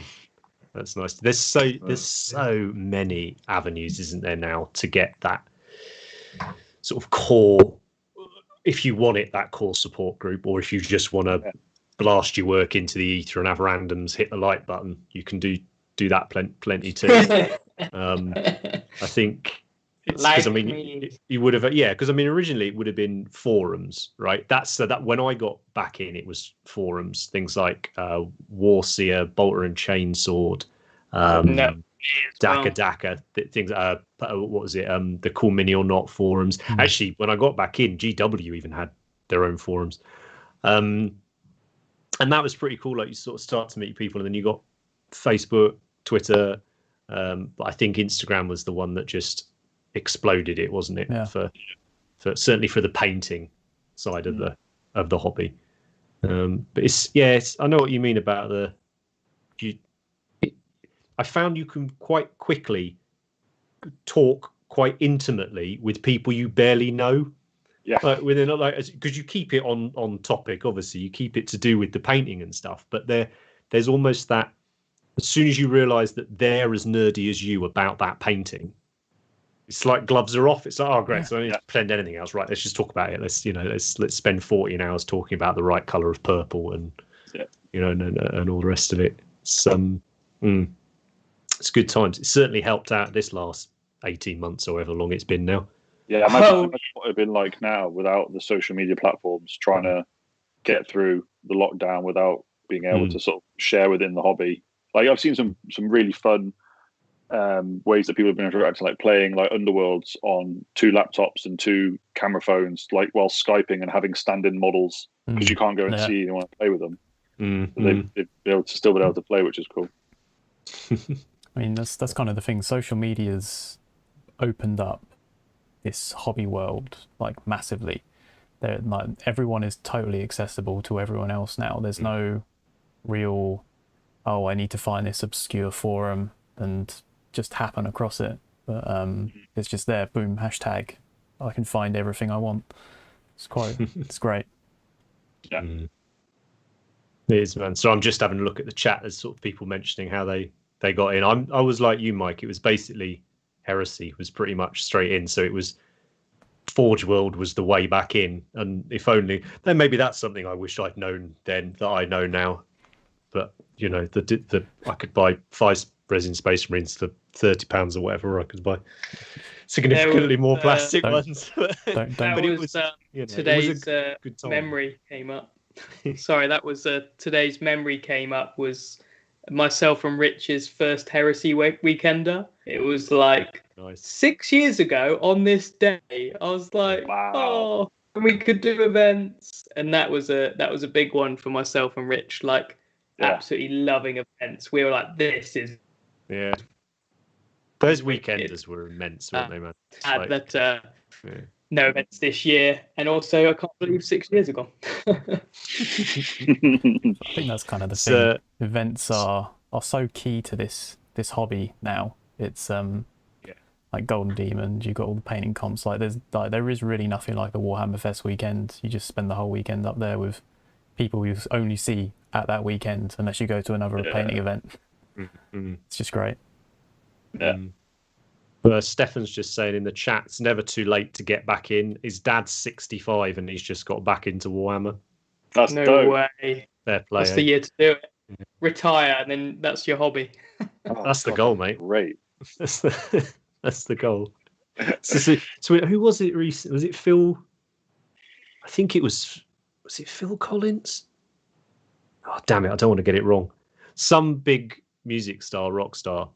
That's nice. There's so many avenues, isn't there, now, to get that sort of core, if you want it, that core support group, or if you just want to blast your work into the ether and have randoms hit the like button, you can do that plenty too. I think it's because you would have because originally it would have been forums, right? That's so that when I got back in, it was forums, things like Warseer, Bolter and Chainsword, Daka, things. What was it? The Cool Mini or Not forums. Actually, when I got back in, GW even had their own forums, and that was pretty cool. Like you sort of start to meet people, and then you got Facebook, Twitter, but I think Instagram was the one that just exploded it, wasn't it? Yeah. For certainly for the painting side of the hobby. But it's I know what you mean about I found you can quite quickly talk quite intimately with people you barely know. Yeah. Because you keep it on topic, obviously you keep it to do with the painting and stuff, but there's almost that, as soon as you realize that they're as nerdy as you about that painting, it's like gloves are off. It's like, oh great, so I don't need to pretend anything else, right? Let's just talk about it. Let's spend 14 hours talking about the right color of purple and and all the rest of it. it's good times. It's certainly helped out this last 18 months or however long it's been now. Yeah, imagine what it'd been like now without the social media platforms, trying to get through the lockdown without being able to sort of share within the hobby. Like I've seen some really fun ways that people have been interacting, like playing like Underworlds on 2 laptops and 2 camera phones, like while Skyping and having stand-in models because you can't go and see anyone play with them. They've been able to play, which is cool. I mean, that's kind of the thing. Social media's opened up this hobby world like massively. Like everyone is totally accessible to everyone else now. There's no real, oh, I need to find this obscure forum and just happen across it. But it's just there. Boom, hashtag. I can find everything I want. It's great. Yeah. It is, man. So I'm just having a look at the chat. There's sort of people mentioning how they got in. I was like you, Mike. It was basically Heresy was pretty much straight in. So it was Forge World was the way back in. And if only, then maybe that's something I wish I'd known then that I know now. But, you know, the I could buy 5 resin Space Marines for £30 or whatever. I could buy significantly more plastic ones. But it was today's memory came up. Sorry, that was today's memory came up was myself and Rich's first Heresy weekender. It was like 6 years ago on this day. I was like, wow. Oh, we could do events, and that was a big one for myself and Rich. Like, absolutely loving events. We were like, this is those weekenders were immense, weren't they, man? No events this year, and also I can't believe 6 years ago. I think that's kind of the thing. Events are so key to this hobby now. It's like Golden Demons, you've got all the painting comps. Like there is really nothing like the Warhammer Fest weekend. You just spend the whole weekend up there with people you only see at that weekend, unless you go to another painting event. It's just great. Yeah. Stefan's just saying in the chat, it's never too late to get back in. His dad's 65 and he's just got back into Warhammer. That's no dope. Way. Fair play. That's the year to do it. Retire, and then that's your hobby. That's the goal, mate. Great. That's the goal. So who was it recently? Was it Phil? I think it was it Phil Collins? Oh, damn it. I don't want to get it wrong. Some big music star, rock star,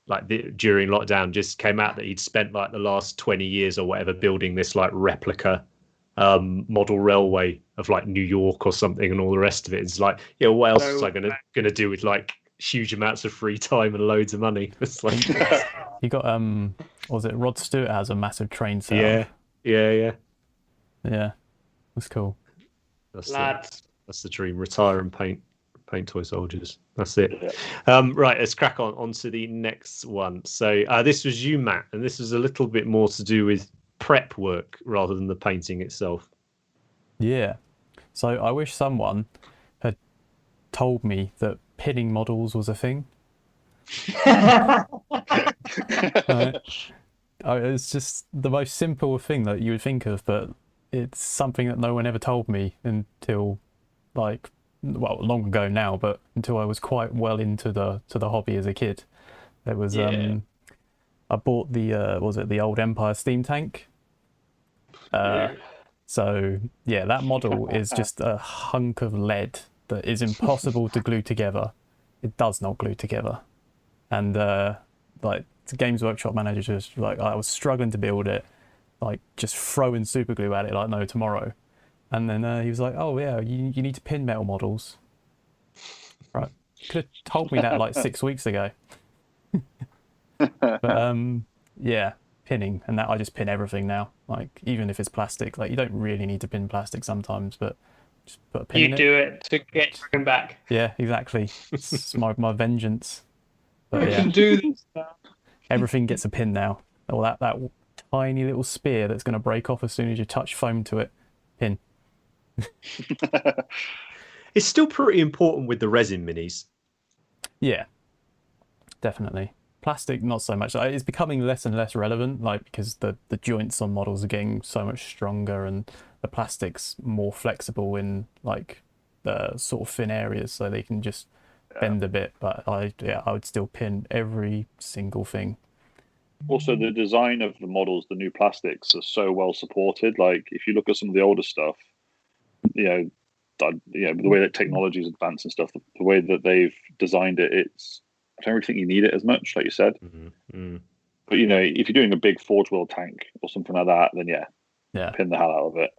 like during lockdown, just came out that he'd spent like the last 20 years or whatever building this like replica model railway of like New York or something, and all the rest of it. It's like, what else is I gonna do with like huge amounts of free time and loads of money? It's like you got was it Rod Stewart has a massive train set? Yeah. That's cool. That's the dream. Retire and paint toy soldiers. That's it. Right, let's crack on to the next one. So this was you, Matt, and this was a little bit more to do with prep work rather than the painting itself. Yeah. So I wish someone had told me that pinning models was a thing. It's just the most simple thing that you would think of, but it's something that no one ever told me until long ago now, but until I was quite well into the hobby as a kid. There was I bought the old Empire steam tank. So that model is just a hunk of lead that is impossible to glue together. It does not glue together, and the Games Workshop manager was like, I was struggling to build it, like just throwing super glue at it like no tomorrow. And then he was like, oh yeah, you need to pin metal models. Right. You could have told me that like 6 weeks ago. But pinning, and that I just pin everything now. Like even if it's plastic, like you don't really need to pin plastic sometimes, but just put a pin in it. You do it to get them back. Yeah, exactly. It's my vengeance. But I can do this now. Everything gets a pin now. Or that tiny little spear that's going to break off as soon as you touch foam to it. Pin. It's still pretty important with the resin minis. Yeah, definitely. Plastic, not so much. It's becoming less and less relevant, like because the joints on models are getting so much stronger, and the plastic's more flexible in like the sort of thin areas, so they can just bend a bit, but I would still pin every single thing. Also, the design of the models, the new plastics, are so well supported. Like, if you look at some of the older stuff, the way that technology is advanced and stuff, the way that they've designed it, I don't really think you need it as much, like you said. Mm-hmm. But if you're doing a big Forge World tank or something like that, then pin the hell out of it.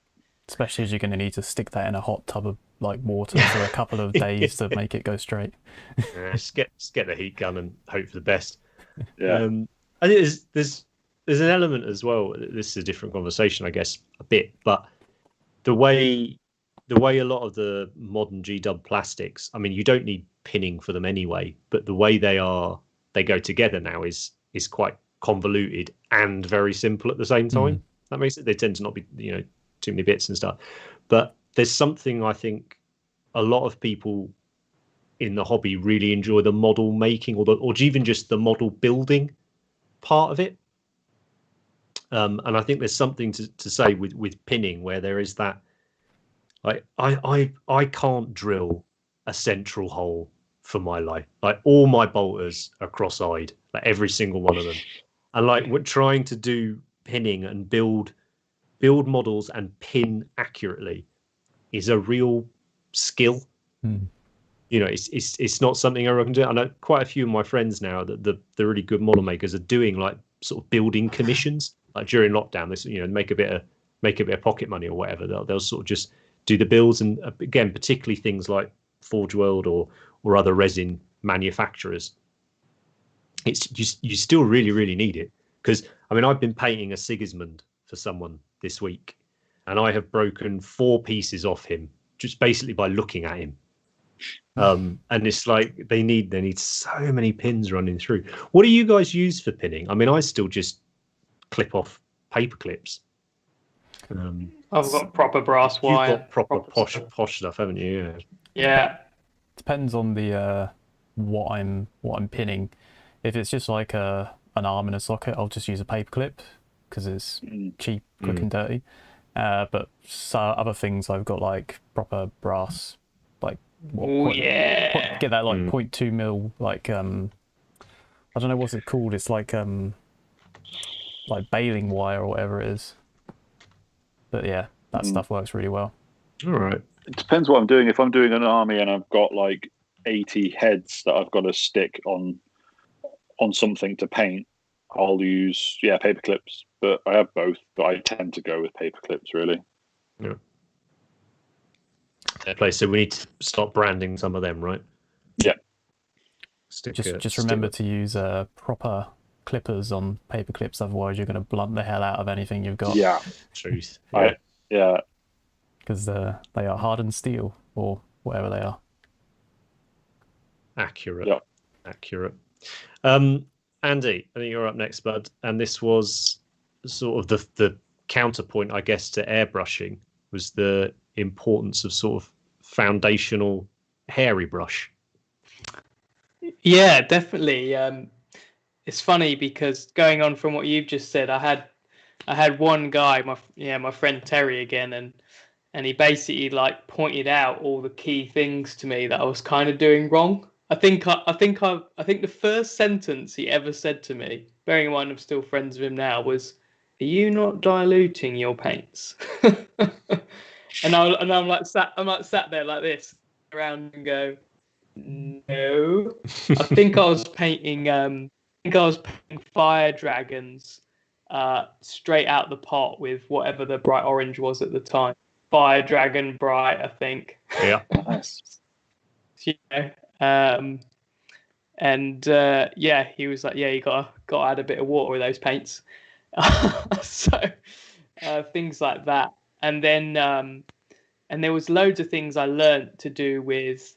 Especially as you're going to need to stick that in a hot tub of water for a couple of days to make it go straight. Just get the heat gun and hope for the best. Yeah. I think there's an element as well. This is a different conversation, I guess, a bit, but the way a lot of the modern G-Dub plastics, I mean, you don't need pinning for them anyway, but the way they go together now is quite convoluted and very simple at the same time. That makes it. They tend to not be too many bits and stuff, but there's something I think a lot of people in the hobby really enjoy, the model making or even just the model building part of it. And I think there's something to say with pinning where there is that, like, I can't drill a central hole for my life. Like, all my bolters are cross-eyed, like every single one of them. And like, we're trying to do pinning and build models and pin accurately is a real skill. It's not something everyone can do. I know quite a few of my friends now that the really good model makers are doing like sort of building commissions, like during lockdown. This make a bit of pocket money or whatever. They'll sort of just do the builds, and again, particularly things like Forge World or other resin manufacturers. It's just, you still really, really need it, because I mean, I've been painting a Sigismund for someone this week, and I have broken 4 pieces off him just basically by looking at him. And it's like they need so many pins running through. What do you guys use for pinning? I mean, I still just clip off paper clips. I've got proper brass wire. You've got proper posh stuff, haven't you? Yeah. Depends on the what I'm pinning. If it's just like an arm and a socket, I'll just use a paper clip because it's cheap, quick and dirty. But other things, I've got like proper brass, like get that like 0.2 mil, like I don't know what's it called. It's like baling wire or whatever it is. But yeah, that stuff works really well. All right. It depends what I'm doing. If I'm doing an army and I've got like 80 heads that I've got to stick on something to paint, I'll use paper clips. But I have both, but I tend to go with paper clips, really. Yeah. Fair play. So we need to start branding some of them, right? Yeah. Just remember to use proper clippers on paper clips, otherwise you're going to blunt the hell out of anything you've got. Yeah. Truth. Yeah. Because they are hardened steel or whatever they are. Accurate. Yeah. Accurate. Andy, I think you're up next, bud. And this was sort of the counterpoint, I guess, to airbrushing, was the importance of sort of foundational hairy brush. Yeah, definitely. It's funny because going on from what you've just said, I had one guy, my friend Terry again, and he basically like pointed out all the key things to me that I was kind of doing wrong. I think the first sentence he ever said to me, bearing in mind I'm still friends with him now, was, "Are you not diluting your paints?" and I'm like sat there like this around and go, "No." I think I was painting fire dragons straight out the pot with whatever the bright orange was at the time. Fire dragon bright, I think. Yeah. Nice. He was like, you got to add a bit of water with those paints. So things like that, and then and there was loads of things I learned to do with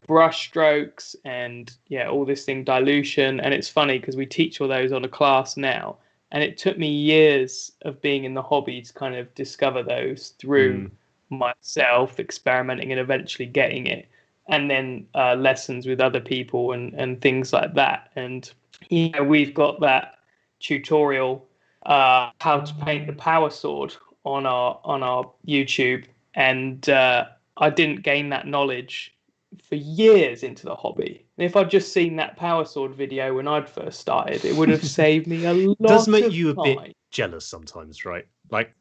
brush strokes and all this thing, dilution. And it's funny because we teach all those on a class now, and it took me years of being in the hobby to kind of discover those through myself experimenting and eventually getting it, and then lessons with other people and things like that. And we've got that tutorial how to paint the power sword on our YouTube, and I didn't gain that knowledge for years into the hobby. And if I'd just seen that power sword video when I'd first started, it would have saved me a lot. Does make you a bit jealous sometimes, right? Like,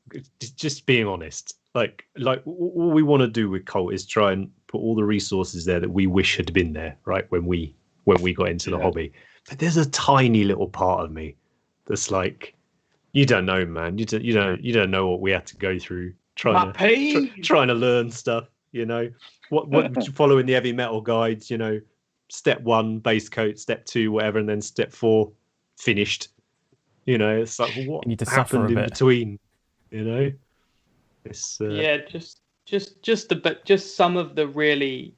just being honest. Like all we want to do with Colt is try and put all the resources there that we wish had been there, right? When we got into the hobby. But there's a tiny little part of me that's like, you don't know, man. You don't know what we had to go through trying to learn stuff. You know, what following the heavy metal guides. You know, step 1 base coat, step 2 whatever, and then step 4 finished. You know, it's like, well, what happened in between? You know, it's just some of the really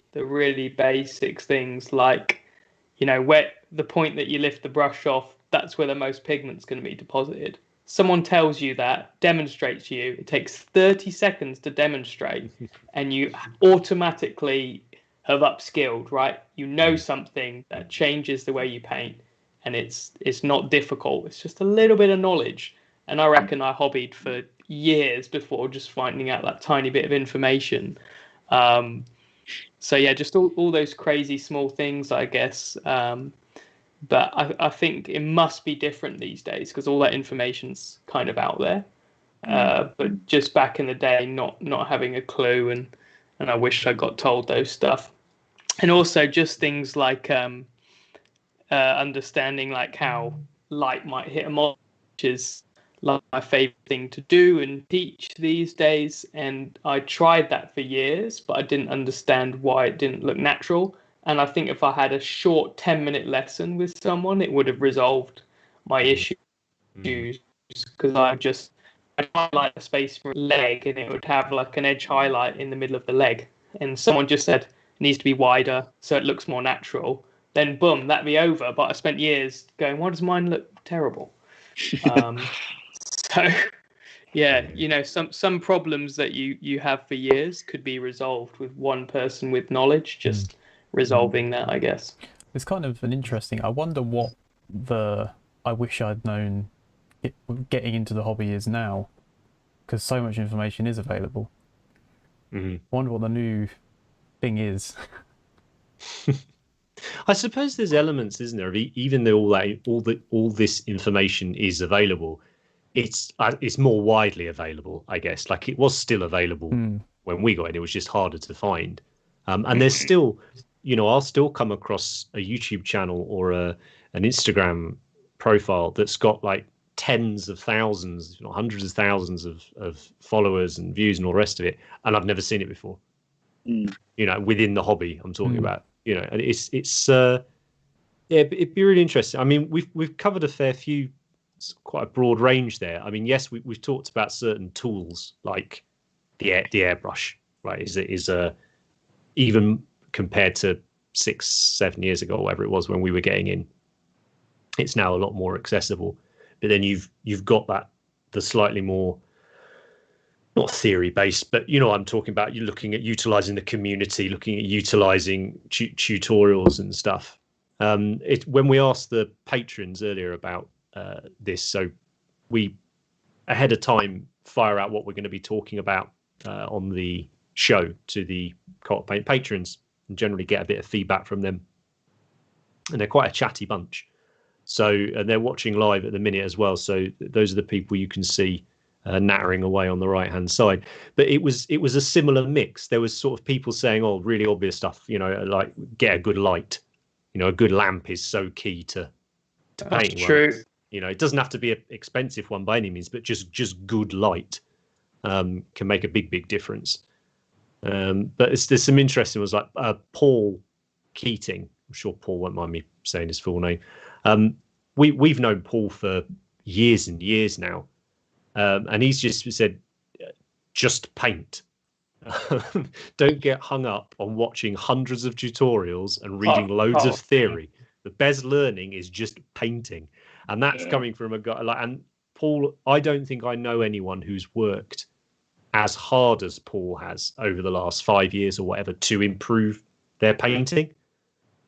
basic things, like, you know, where the point that you lift the brush off, that's where the most pigment's going to be deposited. Someone tells you that, demonstrates you, it takes 30 seconds to demonstrate, and you automatically have upskilled, right? You know something that changes the way you paint, and it's not difficult. It's just a little bit of knowledge. And I reckon I hobbied for years before just finding out that tiny bit of information. So yeah, just all those crazy small things, I guess. But I think it must be different these days because all that information's kind of out there. But just back in the day, not having a clue, and I wish I got told those stuff. And also just things like understanding like how light might hit a model, which is like my favorite thing to do and teach these days. And I tried that for years, but I didn't understand why it didn't look natural. And I think if I had a short 10-minute lesson with someone, it would have resolved my issues. Because I'd highlight a space for a leg, and it would have like an edge highlight in the middle of the leg. And someone just said it needs to be wider so it looks more natural. Then boom, that'd be over. But I spent years going, why does mine look terrible? So yeah, you know, some problems that you have for years could be resolved with one person with knowledge, just resolving that, I guess. It's kind of an interesting, I wonder what I wish I'd known getting into the hobby is now, because so much information is available. I wonder what the new thing is. I suppose there's elements, isn't there? Even though all this information is available, it's more widely available, I guess. Like, it was still available when we got in. It was just harder to find. And there's still, you know, I'll still come across a YouTube channel or an Instagram profile that's got like tens of thousands, you know, hundreds of thousands of followers and views and all the rest of it, and I've never seen it before. You know, within the hobby I'm talking about. You know, and it's it'd be really interesting. I mean, we've covered a fair few, quite a broad range there. I mean, yes, we've talked about certain tools like the airbrush, right? Is even compared to 6-7 years ago, or whatever it was when we were getting in, it's now a lot more accessible. But then you've got the slightly more, not theory based, but you know what I'm talking about. You're looking at utilizing the community, looking at utilizing tutorials and stuff. When we asked the patrons earlier about this, so we ahead of time fire out what we're going to be talking about on the show to the Cult Paint patrons, and generally get a bit of feedback from them. And they're quite a chatty bunch. So, and they're watching live at the minute as well. So those are the people you can see nattering away on the right hand side. But it was a similar mix. There was sort of people saying, oh, really obvious stuff, you know, like get a good light. You know, a good lamp is so key to painting. True. You know, it doesn't have to be an expensive one by any means, but just good light can make a big difference. But there's some interesting ones like Paul Keating. I'm sure Paul won't mind me saying his full name. We've known Paul for years and years now. And he's just said, just paint. Don't get hung up on watching hundreds of tutorials and reading loads of theory. The best learning is just painting. And that's coming from a guy like, and Paul, I don't think I know anyone who's worked as hard as Paul has over the last 5 years or whatever to improve their painting.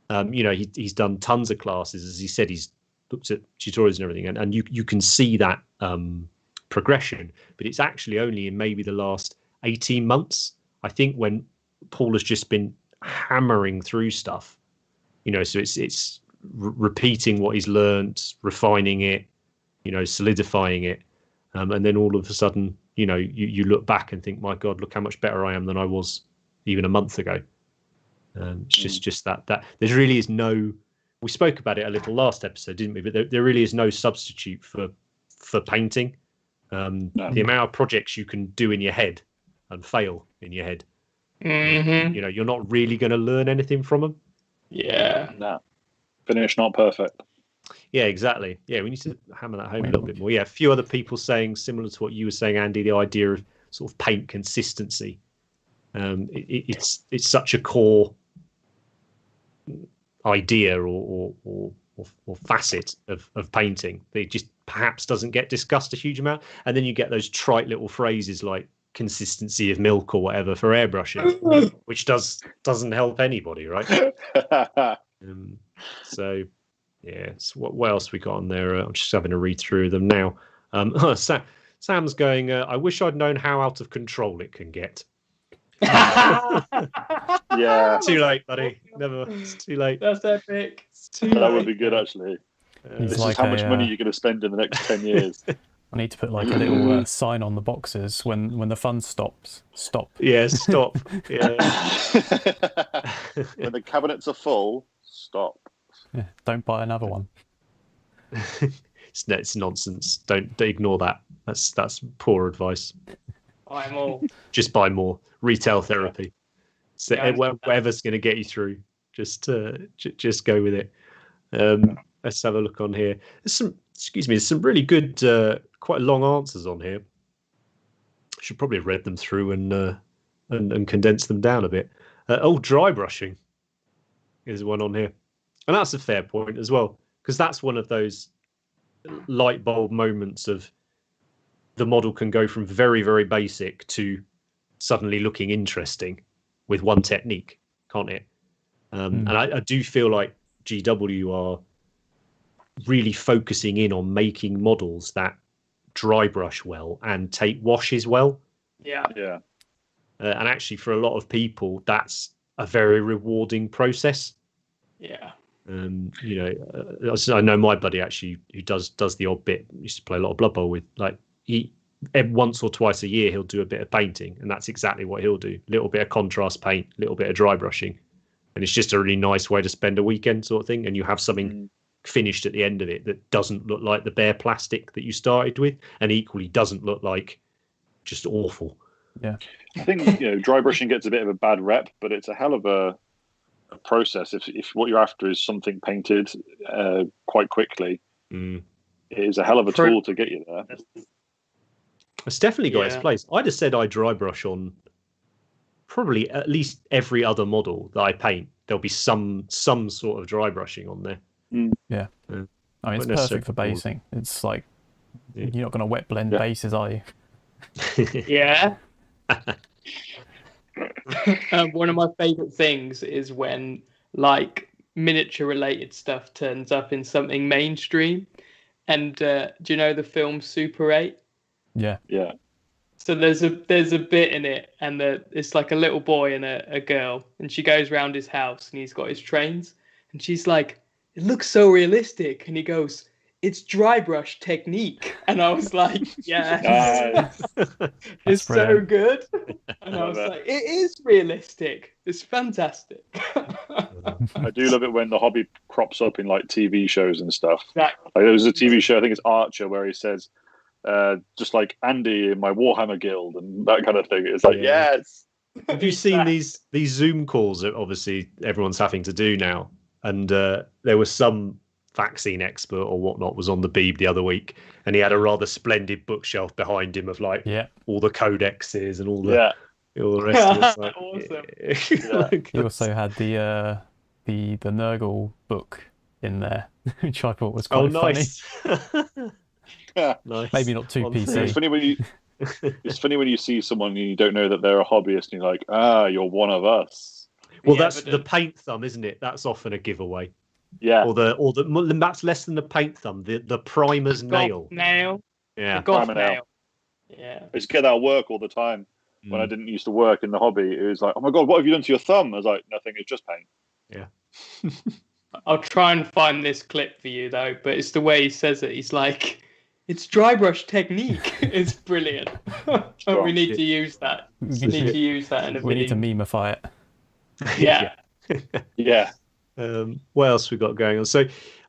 You know, he's done tons of classes. As he said, he's looked at tutorials and everything, and you can see that progression. But it's actually only in maybe the last 18 months, I think, when Paul has just been hammering through stuff, so it's repeating what he's learned, refining it, solidifying it, and then all of a sudden, you look back and think, my God, look how much better I am than I was even a month ago. It's just that there really is no. We spoke about it a little last episode, didn't we? But there really is no substitute for painting. No. The amount of projects you can do in your head and fail in your head, you're not really going to learn anything from them. Yeah. No. Finish not perfect. Yeah, exactly. Yeah, we need to hammer that home a little bit more. Yeah, a few other people saying similar to what you were saying, Andy, the idea of sort of paint consistency. It's such a core idea or facet of painting that it just perhaps doesn't get discussed a huge amount. And then you get those trite little phrases like consistency of milk or whatever for airbrushing, which doesn't help anybody, right? So yeah, so what else we got on there? I'm just having a read through them now. Sam's going, I wish I'd known how out of control it can get. Yeah. Too late, buddy. Never. It's too late. That's epic. That would be good, actually. This is how much money you're going to spend in the next 10 years. I need to put like a little sign on the boxes when the fun stops. Stop. Yeah, stop. Yeah. When the cabinets are full, stop. Yeah, don't buy another one. It's nonsense. Don't ignore that. That's poor advice. Buy more. Just buy more. Retail therapy. So whatever's going to get you through, just go with it. Let's have a look on here. There's some really good, quite long answers on here. I should probably have read them through and condense them down a bit. Dry brushing is one on here, and that's a fair point as well, because that's one of those light bulb moments of the model can go from very, very basic to suddenly looking interesting with one technique, can't it? And I do feel like GW are really focusing in on making models that dry brush well and take washes well. Yeah. And actually, for a lot of people, that's a very rewarding process. Yeah. I know my buddy actually who does the odd bit. Used to play a lot of Blood Bowl with. Like he once or twice a year he'll do a bit of painting, and that's exactly what he'll do. A little bit of contrast paint, a little bit of dry brushing, and it's just a really nice way to spend a weekend, sort of thing. And you have something finished at the end of it that doesn't look like the bare plastic that you started with, and equally doesn't look like just awful. Yeah, I think dry brushing gets a bit of a bad rep, but it's a hell of a process. If what you're after is something painted quite quickly, it is a hell of a tool to get you there. It's definitely got its place. I'd have said I dry brush on probably at least every other model that I paint. There'll be some sort of dry brushing on there. Yeah. I mean, it's perfect for basing. It's like you're not going to wet blend bases, are you? Yeah. One of my favourite things is when like miniature related stuff turns up in something mainstream. And do you know the film Super 8? Yeah. So there's a bit in it, and it's like a little boy and a girl, and she goes round his house, and he's got his trains, and she's like, "It looks so realistic," and he goes, "It's dry brush technique," and I was like, "Yeah, it's so good," and I was like, "It is realistic. It's fantastic." I do love it when the hobby crops up in like TV shows and stuff. Exactly. Like, there was a TV show, I think it's Archer, where he says, just like Andy in my Warhammer guild and that kind of thing. It's like, yes. Have you seen these Zoom calls that obviously everyone's having to do now? And there was some vaccine expert or whatnot was on the Beeb the other week, and he had a rather splendid bookshelf behind him of like all the codexes and all the rest of it. Like, awesome. He also had the Nurgle book in there, which I thought was quite funny. Nice. Maybe not too PC. It's funny when you see someone and you don't know that they're a hobbyist, and you're like, you're one of us. Well, that's the paint thumb, isn't it? That's often a giveaway. Yeah. Or that's less than the paint thumb. The primer's nail. Nail. Yeah. The goth nail. Yeah. I just get that at work all the time. when I didn't used to work in the hobby. It was like, oh my God, what have you done to your thumb? I was like, nothing, it's just paint. Yeah. I'll try and find this clip for you though, but it's the way he says it. He's like, it's dry brush technique. It's brilliant. We need to use that. We need to use that in a We video. need to memify it. Yeah. Yeah. What else we got going on? So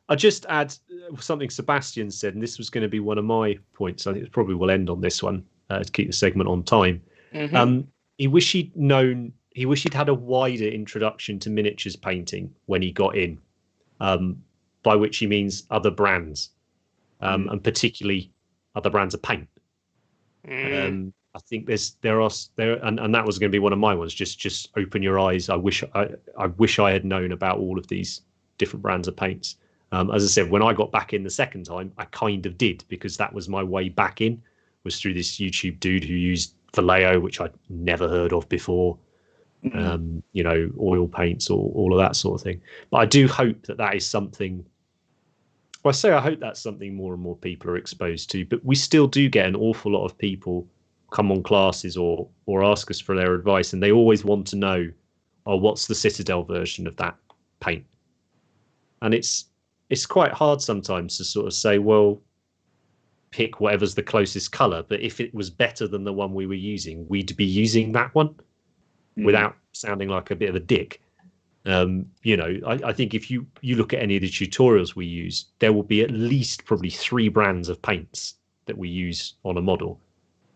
I just add something Sebastian said, and this was going to be one of my points. I think it probably will end on this one to keep the segment on time. Mm-hmm. He wished he'd had a wider introduction to miniatures painting when he got in, by which he means other brands, and particularly other brands of paint. I think there are, and that was going to be one of my ones. Just open your eyes. I wish I had known about all of these different brands of paints. As I said, when I got back in the second time, I kind of did, because that was my way back in, was through this YouTube dude who used Vallejo, which I'd never heard of before. Oil paints or all of that sort of thing. But I do hope that is something. Well, I hope that's something more and more people are exposed to. But we still do get an awful lot of people come on classes or ask us for their advice, and they always want to know, what's the Citadel version of that paint? And it's quite hard sometimes to sort of say, well, pick whatever's the closest color. But if it was better than the one we were using, we'd be using that one without sounding like a bit of a dick. I think if you look at any of the tutorials we use, there will be at least probably 3 brands of paints that we use on a model.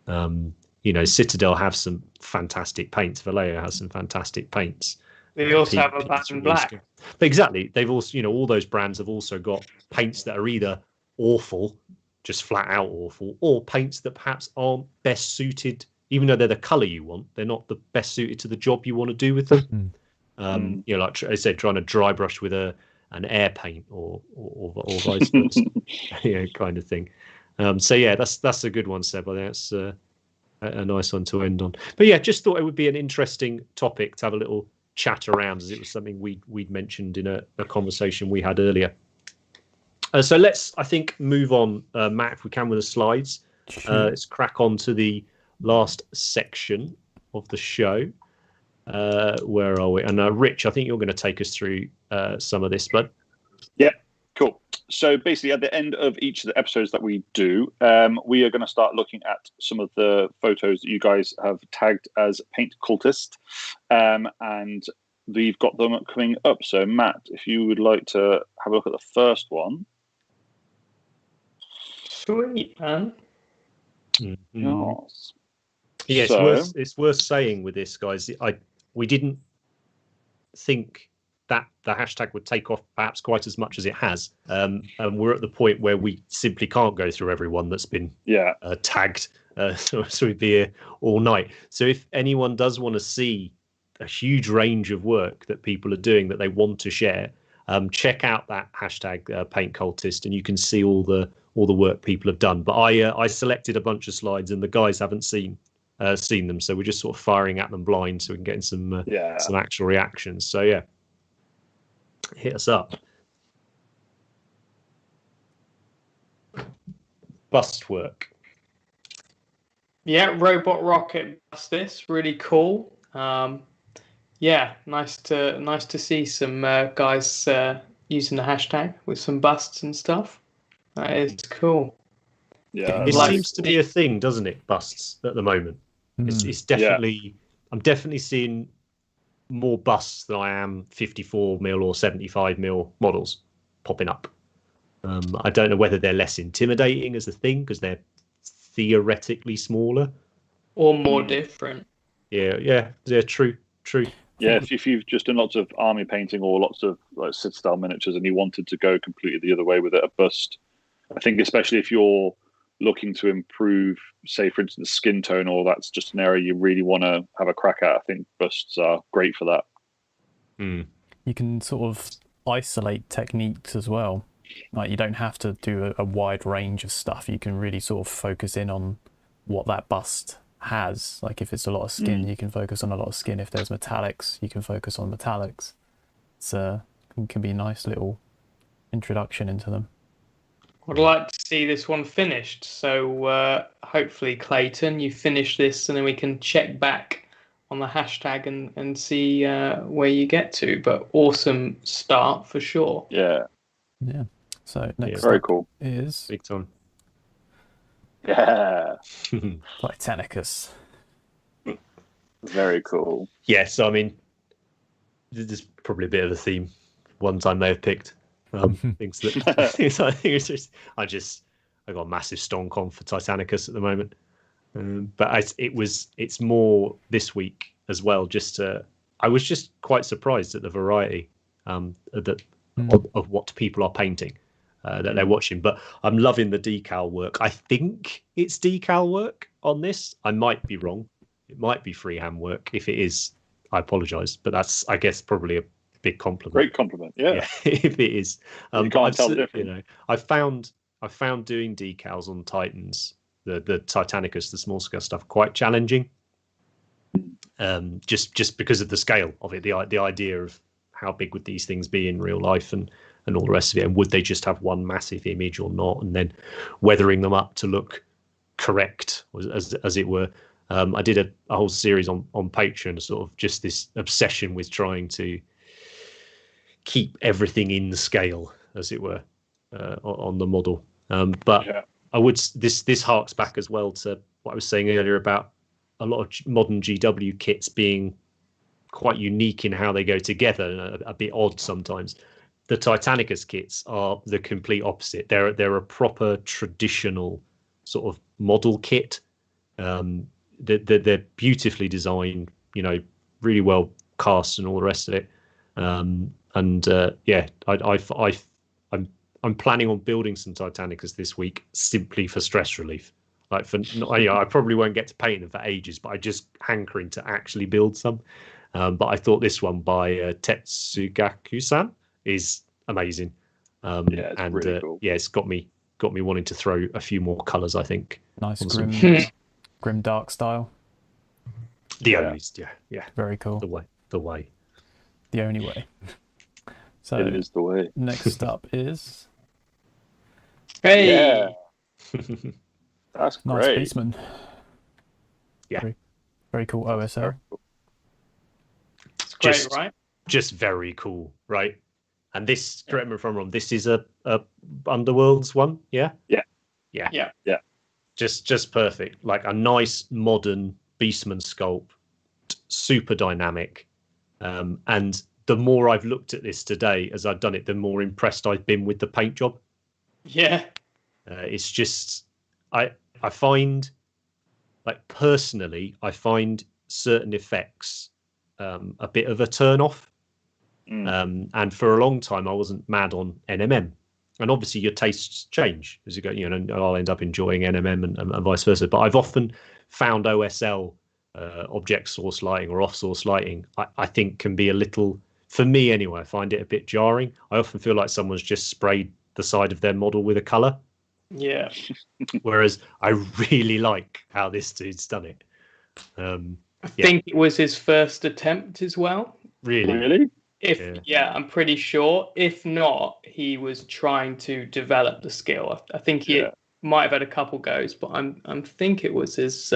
Citadel have some fantastic paints. Vallejo has some fantastic paints. They also have a bad and black. But exactly. They've also, all those brands have also got paints that are either awful, just flat out awful, or paints that perhaps aren't best suited. Even though they're the color you want, they're not the best suited to the job you want to do with them. Like I said, trying to dry brush with an air paint or vice versa, kind of thing. That's a good one, Seb. I think that's a nice one to end on. But yeah, just thought it would be an interesting topic to have a little chat around, as it was something we'd mentioned in a conversation we had earlier. So let's, I think, move on, Matt, if we can, with the slides. Let's crack on to the last section of the show. Where are we? And Rich, I think you're going to take us through some of this, bud. Yeah, cool. So basically, at the end of each of the episodes that we do, we are going to start looking at some of the photos that you guys have tagged as Paint Cultist, and we've got them coming up. So Matt, if you would like to have a look at the first one. Sweet, man. Yes. Yeah, it's worth saying with this, guys. We didn't think that the hashtag would take off perhaps quite as much as it has, and we're at the point where we simply can't go through everyone that's been tagged. So we'd be here all night. So if anyone does want to see a huge range of work that people are doing that they want to share, check out that hashtag Paint Cultist, and you can see all the work people have done. But I selected a bunch of slides, and the guys haven't seen them, so we're just sort of firing at them blind so we can get in some actual reactions. So yeah, hit us up. Bust work. Yeah, robot rocket bust. This really cool. Nice to see some guys using the hashtag with some busts and stuff. That is cool. Yeah, it seems to be a thing, doesn't it? Busts at the moment. It's definitely. I'm definitely seeing more busts than I am 54mm or 75mm models popping up. I don't know whether they're less intimidating as a thing because they're theoretically smaller or more different. Yeah, true. Yeah, if you've just done lots of army painting or lots of like Citadel miniatures and you wanted to go completely the other way with it, a bust, I think especially if you're looking to improve, say, for instance, skin tone, or that's just an area you really want to have a crack at, I think busts are great for that. You can sort of isolate techniques as well. Like, you don't have to do a wide range of stuff. You can really sort of focus in on what that bust has. Like, if it's a lot of skin, you can focus on a lot of skin. If there's metallics, you can focus on metallics. It can be a nice little introduction into them. I'd like to see this one finished, so hopefully, Clayton, you finish this, and then we can check back on the hashtag and see where you get to. But awesome start for sure. Yeah. So next very up cool. is Big time. Yeah. Titanicus. Very cool. Yeah, so I mean, there's probably a bit of a theme. Ones I may have picked. Things that I think it's just I got a massive stonk on for Titanicus at the moment. But it's more this week as well. I was just quite surprised at the variety of what people are painting that they're watching. But I'm loving the decal work. I think it's decal work on this. I might be wrong. It might be freehand work. If it is, I apologise. But that's, I guess, probably a big compliment. Great compliment. Yeah. If it is, you can't tell the difference. You know, I found doing decals on Titans, the Titanicus, the small scale stuff, quite challenging. Just because of the scale of it, the idea of how big would these things be in real life and all the rest of it, and would they just have one massive image or not, and then weathering them up to look correct, as it were. I did a whole series on Patreon, sort of just this obsession with trying to keep everything in the scale, as it were, on the model. But I would this harks back as well to what I was saying earlier about a lot of modern GW kits being quite unique in how they go together and a bit odd sometimes. The Titanicus kits are the complete opposite. They're a proper traditional sort of model kit. They're beautifully designed, you know, really well cast and all the rest of it. I'm planning on building some Titanicus this week simply for stress relief. Like I probably won't get to paint them for ages, but I just hankering to actually build some. But I thought this one by Tetsugaku-san is amazing. It's really cool. It's got me wanting to throw a few more colours, I think. Nice grim dark style. Yeah. Very cool. The way. The only way. So it is the way. Next up is Hey. That's nice great. Beastman. Yeah. Very cool OSL. It's great, right? Just very cool, right? And this, correct me if I'm wrong, this is a Underworlds one, yeah? Yeah. Just perfect. Like a nice modern Beastman sculpt, super dynamic. And the more I've looked at this today as I've done it, the more impressed I've been with the paint job. Yeah. It's just I find, like, personally, I find certain effects a bit of a turn off. And for a long time I wasn't mad on NMM, and obviously your tastes change as you go, you know, I'll end up enjoying NMM and vice versa, but I've often found OSL object source lighting or off source lighting I think can be a little, for me anyway, I find it a bit jarring. I often feel like someone's just sprayed the side of their model with a color. Yeah. Whereas I really like how this dude's done it. I think it was his first attempt as well. Really? I'm pretty sure. If not, he was trying to develop the skill. I think he might have had a couple goes, but I think it was his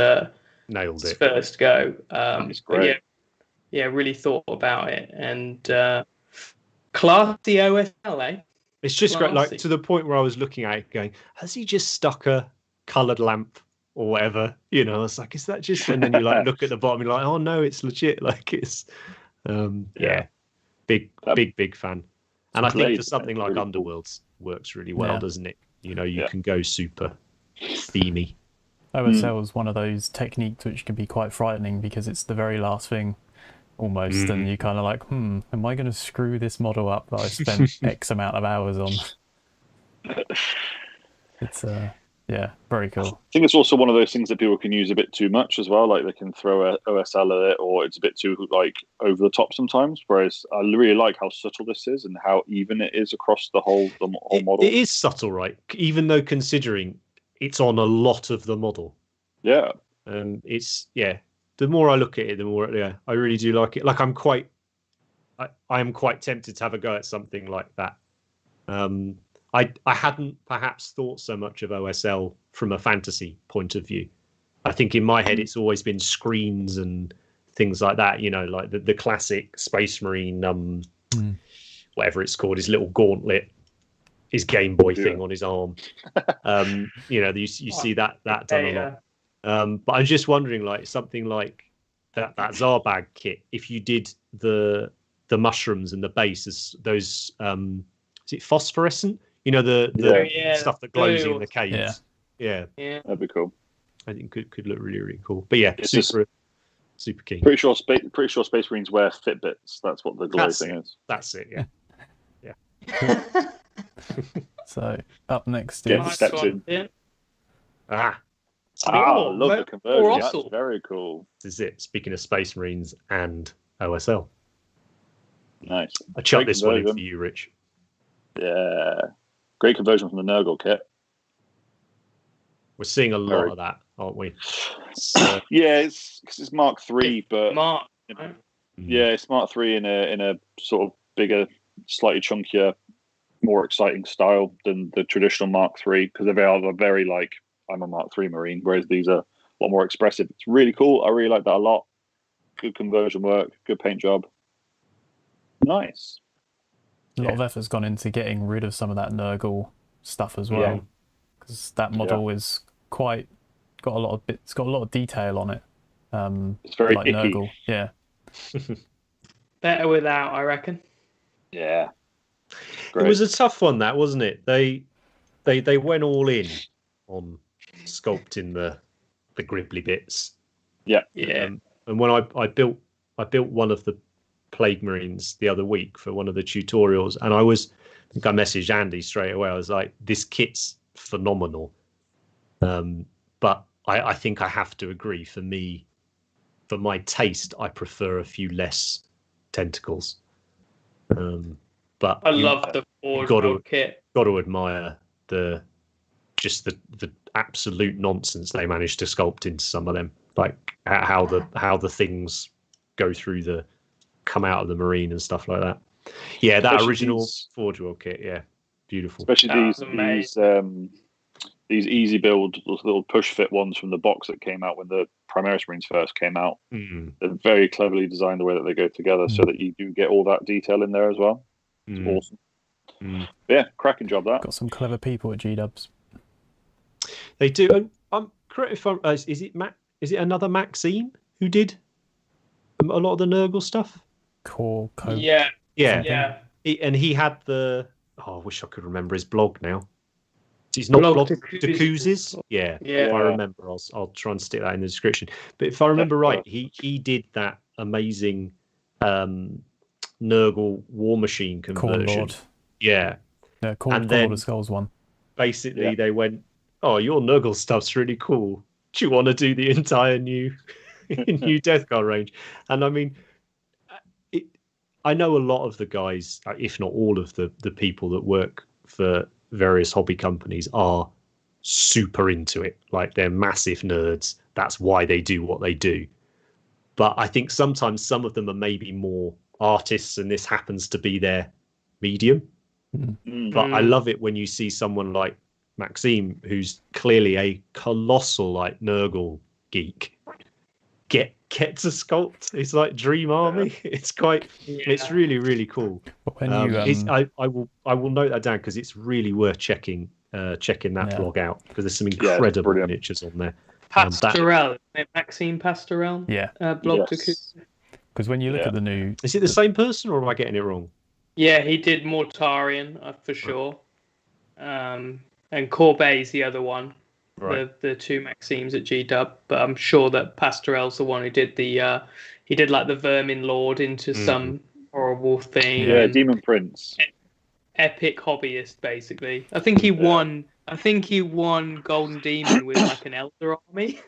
nailed it first go. That's great. Really thought about it, and classy OSL, eh? It's just great, like, to the point where I was looking at it going, has he just stuck a coloured lamp or whatever? You know, it's like, is that just, and then you like look at the bottom, you're like, oh no, it's legit. Like, it's big fan. And I think for something like really Underworlds works really well, doesn't it? You know, you can go super themey. OSL is one of those techniques which can be quite frightening because it's the very last thing almost, and you kind of like, am I going to screw this model up that I spent X amount of hours on? It's very cool. I think it's also one of those things that people can use a bit too much as well. Like they can throw a OSL at it, or it's a bit too like over the top sometimes. Whereas I really like how subtle this is and how even it is across the whole model. It is subtle, right? Even though considering it's on a lot of the model. Yeah. It's the more I look at it, the more I really do like it. Like I am quite tempted to have a go at something like that. I hadn't perhaps thought so much of OSL from a fantasy point of view. I think in my head it's always been screens and things like that, you know, like the classic Space Marine, whatever it's called, his little gauntlet, his Game Boy thing on his arm. You know, you see that done a lot. But I'm just wondering, like something like that Zarbag kit, if you did the mushrooms and the base as those, is it phosphorescent? You know, the stuff that glows in the caves. Yeah, that'd be cool. I think could look really, really cool. But yeah, it's super keen. Pretty sure Space Marines wear Fitbits. That's what the glow thing is. That's it. Yeah. So up next is steps in. I love the conversion. That's very cool. This is it. Speaking of Space Marines and OSL. Nice. I chucked this one in for you, Rich. Yeah. Great conversion from the Nurgle kit. We're seeing a lot of that, aren't we? Yeah, it's because it's Mark III, but right? Yeah, it's Mark III in a sort of bigger, slightly chunkier, more exciting style than the traditional Mark III, because they are very like, I'm a Mark III Marine, whereas these are a lot more expressive. It's really cool. I really like that a lot. Good conversion work, good paint job. Nice. A lot of effort's gone into getting rid of some of that Nurgle stuff as well, because that model is got a lot of detail on it. It's very like icky. Nurgle. Yeah. Better without, I reckon. Yeah. Great. It was a tough one, that, wasn't it? They went all in on sculpting the gribbly bits. Yeah. And when I built one of the Plague Marines the other week for one of the tutorials, and I messaged Andy straight away. I was like, this kit's phenomenal. But I think I have to agree, for my taste, I prefer a few less tentacles. But I love the Forge kit. Got to admire the absolute nonsense they managed to sculpt into some of them, like how the things come out of the Marine and stuff like that. Yeah, that especially original Forge World kit, beautiful. Especially these easy build, those little push fit ones from the box that came out when the Primaris Marines first came out. They're very cleverly designed the way that they go together, so that you do get all that detail in there as well. It's awesome. Yeah, cracking job that. Got some clever people at G-Dubs. They do. I'm correct if I'm. Is it another Maxime who did a lot of the Nurgle stuff? Core code. Yeah. And he had the. Oh, I wish I could remember his blog now. He's not blog D'Couzes. Yeah. If I remember, I'll try and stick that in the description. But if I remember right, he did that amazing Nurgle War Machine conversion. Core Lord. Yeah. Core Lord of Skulls one. Basically, they went, "Oh, your Nurgle stuff's really cool. Do you want to do the entire new Death Guard range?" And I mean, I know a lot of the guys, if not all of the people that work for various hobby companies, are super into it. Like, they're massive nerds. That's why they do what they do. But I think sometimes some of them are maybe more artists, and this happens to be their medium. But I love it when you see someone like Maxime, who's clearly a colossal like Nurgle geek, get to sculpt. It's like Dream Army. It's it's really, really cool. When I will note that down, because it's really worth checking that blog out, because there's some incredible miniatures on there. Pastorel, Maxime Pastorel. Blog because when you look at the new, is it the same person, or am I getting it wrong? Yeah, he did Mortarion for sure, and Corbet's the other one. Right. The two Maximes at GW, but I'm sure that Pastorel's the one who did he did like the Vermin Lord into some horrible thing. Yeah, Demon Prince. Epic hobbyist, basically. I think he won. I think he won Golden Demon with like an Eldar army.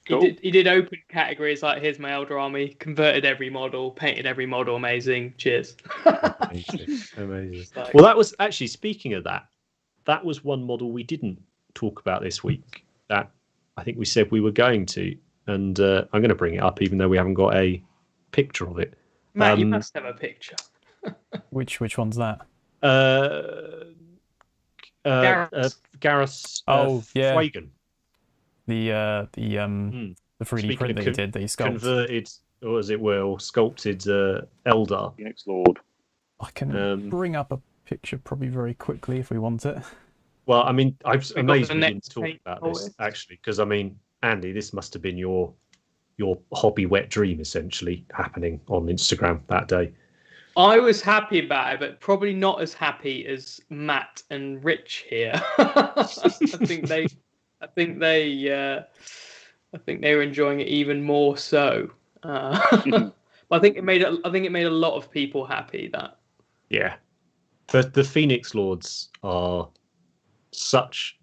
Cool. He did open categories like, here's my Eldar army, converted every model, painted every model, amazing. Cheers. Amazing. Well, that was actually, speaking of that was one model we didn't talk about this week that I think we said we were going to, and I'm going to bring it up even though we haven't got a picture of it. Matt, you must have a picture. Which one's that? Gareth yeah. Flagan. The 3D print that he did, that he sculpted. Converted, or as it were, or sculpted Eldar. Phoenix Lord. I can bring up a picture probably very quickly if we want it. Well, I mean, I'm amazed we didn't talk paint about this, actually, because, I mean, Andy, this must have been your hobby wet dream, essentially, happening on Instagram that day. I was happy about it, but probably not as happy as Matt and Rich here. I think they were enjoying it even more so. But I think it made a lot of people happy. That the Phoenix Lords are such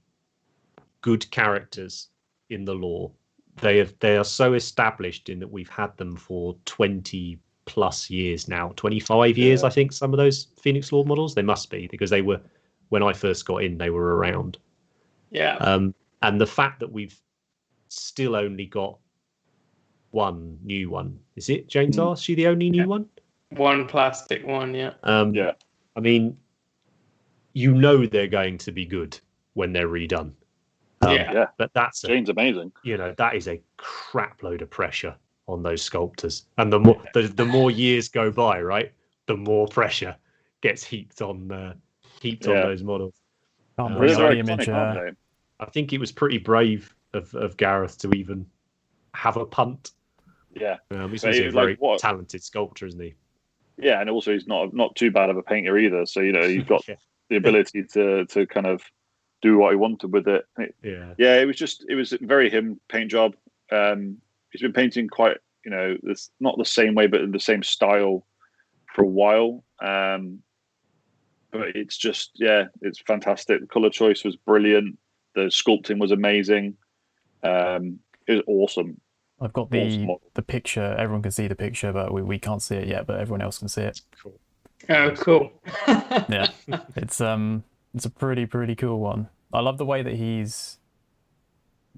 good characters in the lore. They are so established in that we've had them for 20 plus years now, 25 years, I think. Some of those Phoenix Lord models, they must be, because they were, when I first got in, they were around. And the fact that we've still only got one new one, is it, James? Is she the only new one? One plastic one, I mean, you know they're going to be good when they're redone. But Jane's amazing. You know, that is a crap load of pressure on those sculptors, and the more years go by, right, the more pressure gets heaped on those models. Very image. I think it was pretty brave of Gareth to even have a punt. Yeah, he's a very talented sculptor, isn't he? Yeah, and also he's not too bad of a painter either. So, you know, he's got the ability to kind of do what he wanted with it. It was very him paint job. He's been painting quite, you know, this not the same way, but in the same style for a while. But it's just, it's fantastic. The color choice was brilliant. The sculpting was amazing. It was awesome. I've got the picture. Everyone can see the picture, but we can't see it yet. But everyone else can see it. Cool. Oh, cool. Yeah, it's a pretty cool one. I love the way that it's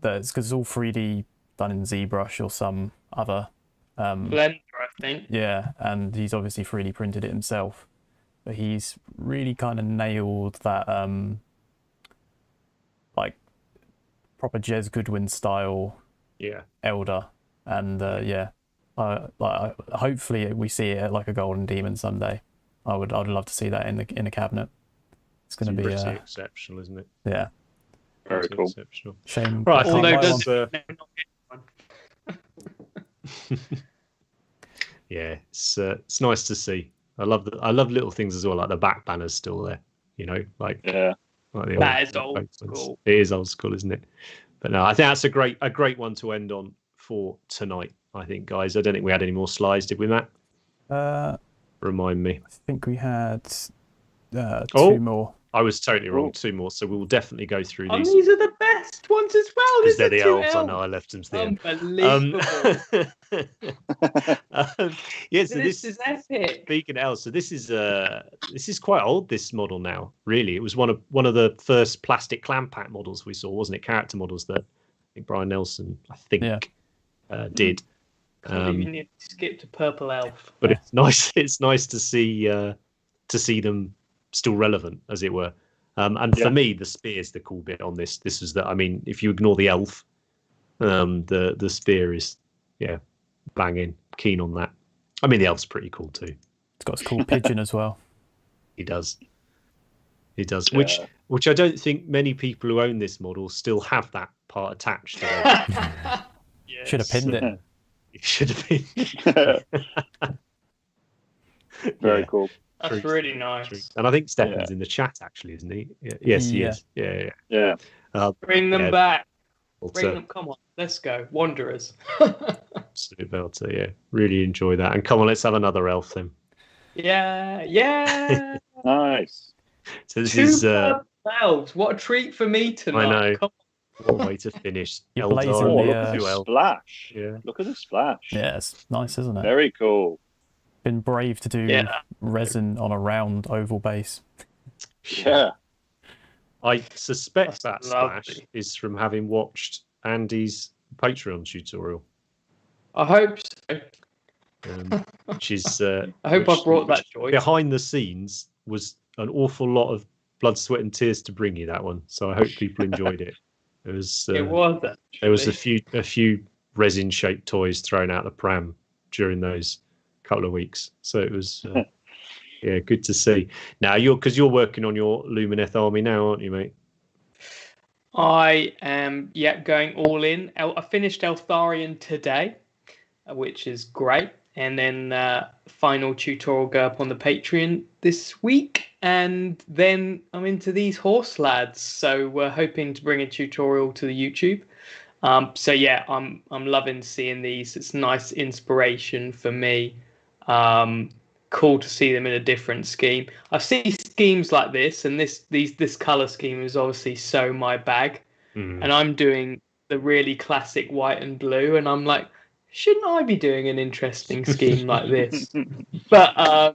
because it's all 3D done in ZBrush or some other Blender, I think. Yeah, and he's obviously 3D printed it himself, but he's really kind of nailed that like proper Jez Goodwin style Eldar, and hopefully we see it like a Golden Demon someday. I'd love to see that in a cabinet. It's going to be pretty exceptional, isn't it? Yeah, very cool. Exceptional. Shame. Right, it's nice to see. I love little things as well, like the back banner's still there. You know, like the that is old school. It is old school, isn't it? But no, I think that's a great one to end on for tonight. I think, guys. I don't think we had any more slides, did we, Matt? Remind me. I think we had 2 more. I was totally wrong. 2 more, so we will definitely go through these. These are the best ones as well. Because they're the elves. I know, I left them to the end. Unbelievable. So this is epic. Speaking of elves, so this is quite old. This model now, really, it was one of the first plastic clam pack models we saw, wasn't it? Character models that I think Brian Nelson, did. You need to skip to Purple Elf. But it's nice. It's nice to see them still relevant, as it were. For me, the spear is the cool bit on this. This is I mean, if you ignore the elf, the spear is banging. Keen on that. I mean, the elf's pretty cool too. It's got its cool pigeon as well. He does. Which I don't think many people who own this model still have that part attached to them. Should have pinned it. You should have pinned. Very cool. That's really nice. And I think Stefan's in the chat, actually, isn't he? Yes, he is. Yeah. Bring them back. Bring them. Come on, let's go. Wanderers. Absolute belter, yeah. Really enjoy that. And come on, let's have another elf then. Yeah. Nice. So this is elves. What a treat for me tonight. I know. Come on. What a way to finish. Look at the splash. Yeah. Look at the splash. Yeah, it's nice, isn't it? Very cool. Been brave to do resin on a round oval base. Yeah. I suspect that splash is from having watched Andy's Patreon tutorial. I hope so. Which is I hope I brought that joy. Behind the scenes was an awful lot of blood, sweat, and tears to bring you that one. So I hope people enjoyed it. It was. It was. There was a few resin-shaped toys thrown out the pram during those couple of weeks. So it was. Yeah, good to see. Now you're working on your Lumineth army now, aren't you, mate? I am going all in. I finished Eltharion today, which is great, and then final tutorial go up on the Patreon this week, and then I'm into these horse lads. So we're hoping to bring a tutorial to the YouTube. So yeah, I'm loving seeing these. It's nice inspiration for me. Cool to see them in a different scheme. I see schemes like this, and this color scheme is obviously so my bag. And I'm doing the really classic white and blue, and I'm like, shouldn't I be doing an interesting scheme like this? But I,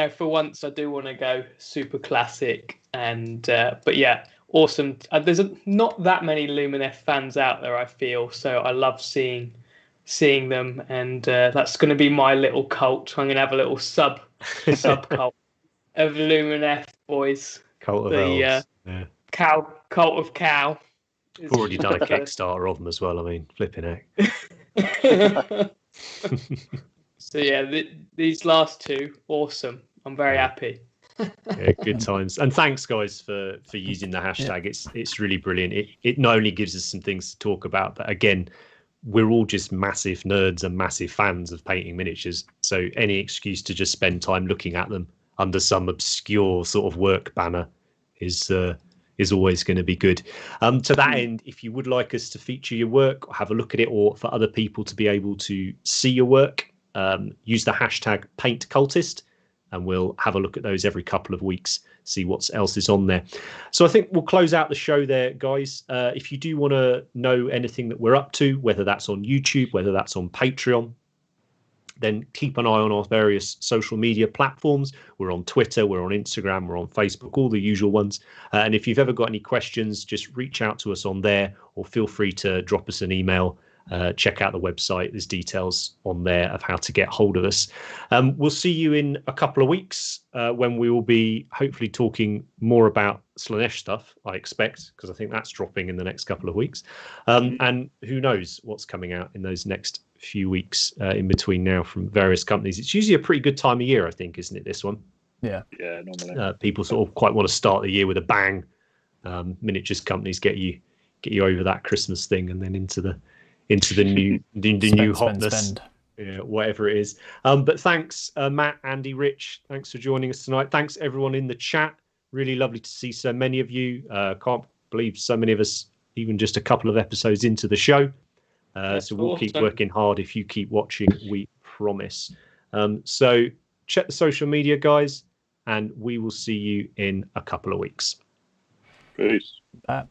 for once, I do want to go super classic. And but yeah, awesome. There's not that many Lumineth fans out there, I feel, so I love seeing them, and that's going to be my little cult. I'm going to have a little sub cult of Lumineth boys. Cult of elves. Cult of cow. I've already done a Kickstarter of them as well. I mean, flipping heck. So yeah, these last two, awesome. I'm very happy. Yeah, good times. And thanks, guys, for using the hashtag. It's really brilliant. It not only gives us some things to talk about, but again, we're all just massive nerds and massive fans of painting miniatures. So any excuse to just spend time looking at them under some obscure sort of work banner is always going to be good. To that end, if you would like us to feature your work or have a look at it, or for other people to be able to see your work, use the hashtag PaintCultist, and we'll have a look at those every couple of weeks, see what else is on there. So I think we'll close out the show there, guys. If you do want to know anything that we're up to, whether that's on YouTube, whether that's on Patreon, then keep an eye on our various social media platforms. We're on Twitter, we're on Instagram, we're on Facebook, all the usual ones. And if you've ever got any questions, just reach out to us on there, or feel free to drop us an email. Check out the website. There's details on there of how to get hold of us. We'll see you in a couple of weeks when we will be hopefully talking more about Slaanesh stuff, I expect, because I think that's dropping in the next couple of weeks. And who knows what's coming out in those next few weeks in between now from various companies. It's usually a pretty good time of year, I think, isn't it, this one? Yeah, normally. People sort of quite want to start the year with a bang. Miniatures companies get you over that Christmas thing and then into the new hotness, yeah, whatever it is. But thanks, Matt, Andy, Rich. Thanks for joining us tonight. Thanks everyone in the chat. Really lovely to see so many of you. Can't believe so many of us, even just a couple of episodes into the show. So we'll keep working hard if you keep watching, we promise. So check the social media, guys, and we will see you in a couple of weeks. Peace. Bye.